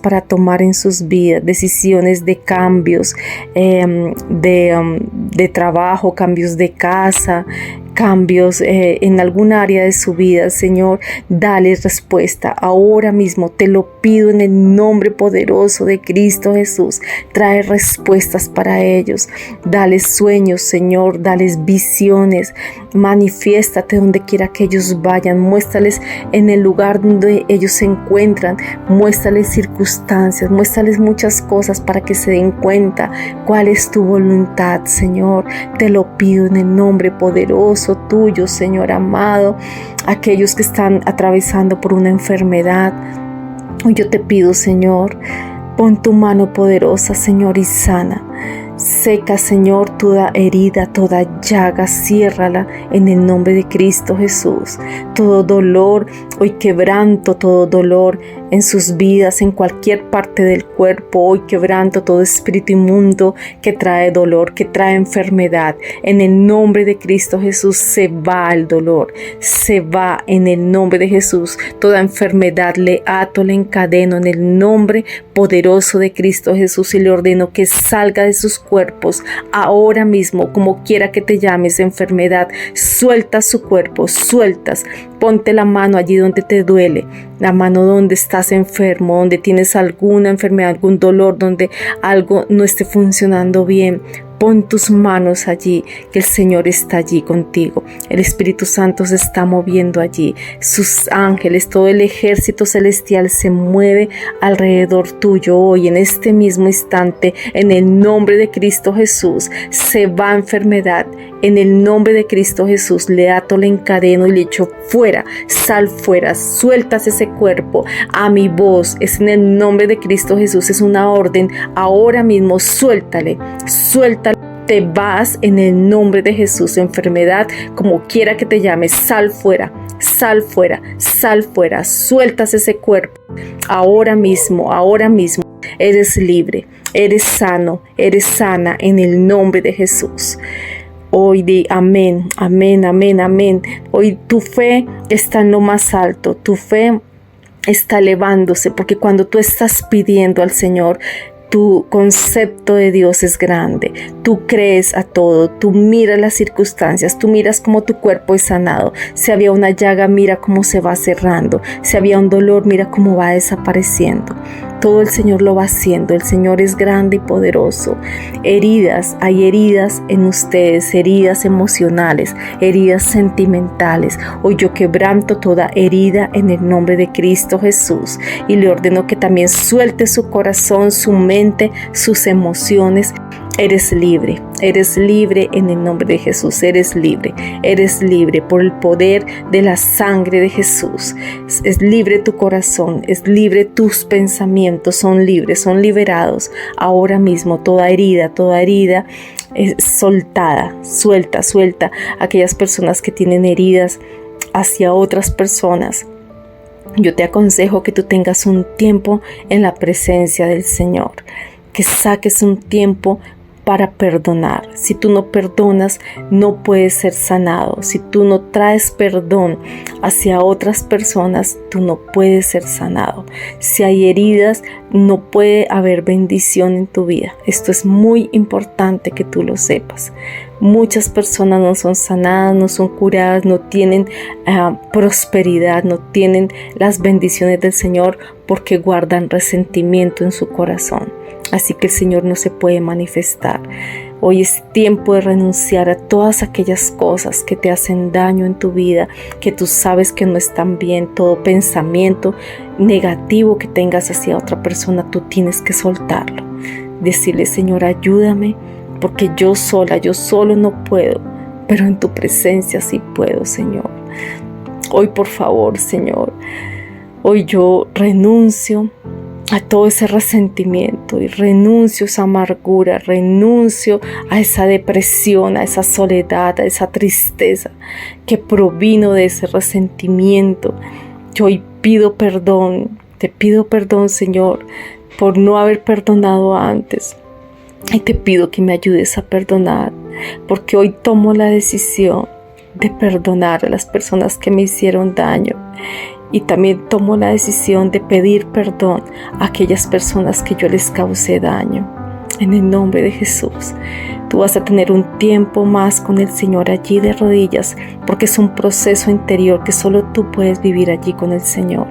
para tomar en sus vidas, decisiones de cambios de trabajo, cambios de casa, cambios en algún área de su vida, Señor. Dale respuesta ahora mismo, te lo pido en el nombre poderoso de Cristo Jesús. Trae respuestas para ellos. Dale sueños, Señor, dales visiones. Manifiéstate donde quiera que ellos vayan. Muéstrales en el lugar donde ellos se encuentran. Muéstrales circunstancias, muéstrales muchas cosas para que se den cuenta cuál es tu voluntad, Señor. Te lo pido en el nombre poderoso poderoso tuyo, Señor amado, aquellos que están atravesando por una enfermedad. Hoy yo te pido, Señor, pon tu mano poderosa, Señor, y sana. Seca, Señor, toda herida, toda llaga, ciérrala en el nombre de Cristo Jesús. Todo dolor, hoy quebranto todo dolor en sus vidas, en cualquier parte del cuerpo. Hoy quebranto todo espíritu inmundo que trae dolor, que trae enfermedad. En el nombre de Cristo Jesús se va el dolor, se va en el nombre de Jesús. Toda enfermedad le ato, le encadeno en el nombre poderoso de Cristo Jesús y le ordeno que salga de sus cuerpos ahora mismo, como quiera que te llames enfermedad. Suelta su cuerpo, sueltas. Ponte la mano allí donde te duele, la mano donde estás enfermo, donde tienes alguna enfermedad, algún dolor, donde algo no esté funcionando bien. Pon tus manos allí, que el Señor está allí contigo. El Espíritu Santo se está moviendo allí. Sus ángeles, todo el ejército celestial se mueve alrededor tuyo hoy, en este mismo instante, en el nombre de Cristo Jesús. Se va enfermedad. En el nombre de Cristo Jesús le ato, le encadeno y le echo fuera. Sal fuera, sueltas ese cuerpo a mi voz. Es en el nombre de Cristo Jesús, es una orden. Ahora mismo suéltale, suéltale. Te vas en el nombre de Jesús. Enfermedad, como quiera que te llames, sal fuera, sal fuera, sal fuera. Sueltas ese cuerpo. Ahora mismo, ahora mismo. Eres libre, eres sano, eres sana en el nombre de Jesús. Hoy di amén, amén, amén, amén. Hoy tu fe está en lo más alto, tu fe está elevándose, porque cuando tú estás pidiendo al Señor, tu concepto de Dios es grande. Tú crees a todo, tú miras las circunstancias, tú miras cómo tu cuerpo es sanado. Si había una llaga, mira cómo se va cerrando. Si había un dolor, mira cómo va desapareciendo. Todo el Señor lo va haciendo. El Señor es grande y poderoso. Heridas, hay heridas en ustedes, heridas emocionales, heridas sentimentales. Hoy yo quebranto toda herida en el nombre de Cristo Jesús y le ordeno que también suelte su corazón, su mente, sus emociones. Eres libre en el nombre de Jesús, eres libre por el poder de la sangre de Jesús. Es libre tu corazón, es libre tus pensamientos, son libres, son liberados. Ahora mismo toda herida es soltada, suelta aquellas personas que tienen heridas hacia otras personas. Yo te aconsejo que tú tengas un tiempo en la presencia del Señor, que saques un tiempo para perdonar. Si tú no perdonas, no puedes ser sanado. Si tú no traes perdón hacia otras personas, tú no puedes ser sanado. Si hay heridas, no puede haber bendición en tu vida. Esto es muy importante que tú lo sepas. Muchas personas no son sanadas, no son curadas, no tienen prosperidad, no tienen las bendiciones del Señor porque guardan resentimiento en su corazón. Así que el Señor no se puede manifestar. Hoy es tiempo de renunciar a todas aquellas cosas que te hacen daño en tu vida, que tú sabes que no están bien. Todo pensamiento negativo que tengas hacia otra persona, tú tienes que soltarlo. Decirle, Señor, ayúdame, porque yo solo no puedo, pero en tu presencia sí puedo, Señor. Hoy, por favor, Señor, hoy yo renuncio a todo ese resentimiento y renuncio a esa amargura, renuncio a esa depresión, a esa soledad, a esa tristeza que provino de ese resentimiento. Yo hoy pido perdón, te pido perdón, Señor, por no haber perdonado antes. Y te pido que me ayudes a perdonar, porque hoy tomo la decisión de perdonar a las personas que me hicieron daño. Y también tomo la decisión de pedir perdón a aquellas personas que yo les causé daño. En el nombre de Jesús, tú vas a tener un tiempo más con el Señor allí de rodillas, porque es un proceso interior que solo tú puedes vivir allí con el Señor.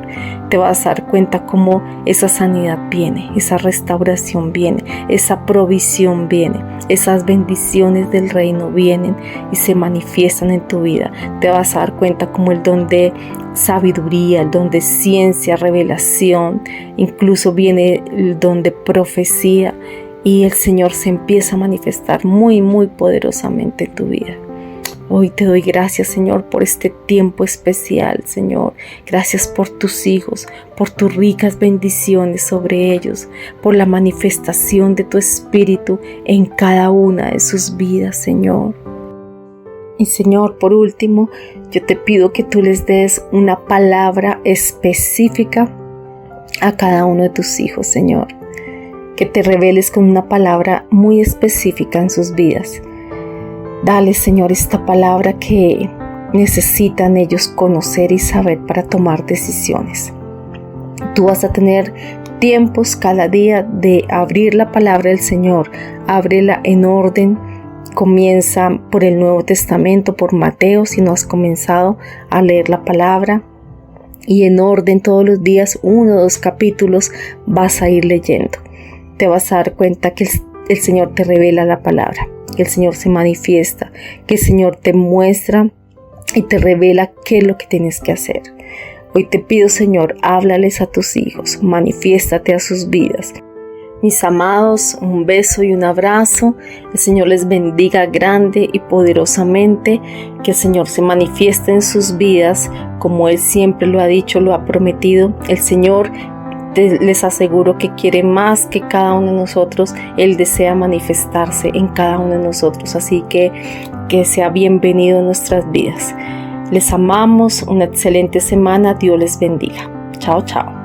Te vas a dar cuenta cómo esa sanidad viene, esa restauración viene, esa provisión viene, esas bendiciones del reino vienen y se manifiestan en tu vida. Te vas a dar cuenta cómo el don de sabiduría, el don de ciencia, revelación, incluso viene el don de profecía. Y el Señor se empieza a manifestar muy, muy poderosamente en tu vida. Hoy te doy gracias, Señor, por este tiempo especial, Señor. Gracias por tus hijos, por tus ricas bendiciones sobre ellos, por la manifestación de tu Espíritu en cada una de sus vidas, Señor. Y Señor, por último, yo te pido que tú les des una palabra específica a cada uno de tus hijos, Señor. Que te reveles con una palabra muy específica en sus vidas. Dale, Señor, esta palabra que necesitan ellos conocer y saber para tomar decisiones. Tú vas a tener tiempos cada día de abrir la palabra del Señor. Ábrela en orden. Comienza por el Nuevo Testamento, por Mateo, si no has comenzado a leer la palabra. Y en orden todos los días, 1 o 2 capítulos vas a ir leyendo. Te vas a dar cuenta que el Señor te revela la palabra, que el Señor se manifiesta, que el Señor te muestra y te revela qué es lo que tienes que hacer. Hoy te pido, Señor, háblales a tus hijos, manifiéstate a sus vidas. Mis amados, un beso y un abrazo. El Señor les bendiga grande y poderosamente. Que el Señor se manifieste en sus vidas como Él siempre lo ha dicho, lo ha prometido. El Señor, les aseguro que quiere más que cada uno de nosotros. Él desea manifestarse en cada uno de nosotros. Así que sea bienvenido en nuestras vidas. Les amamos. Una excelente semana. Dios les bendiga. Chao, chao.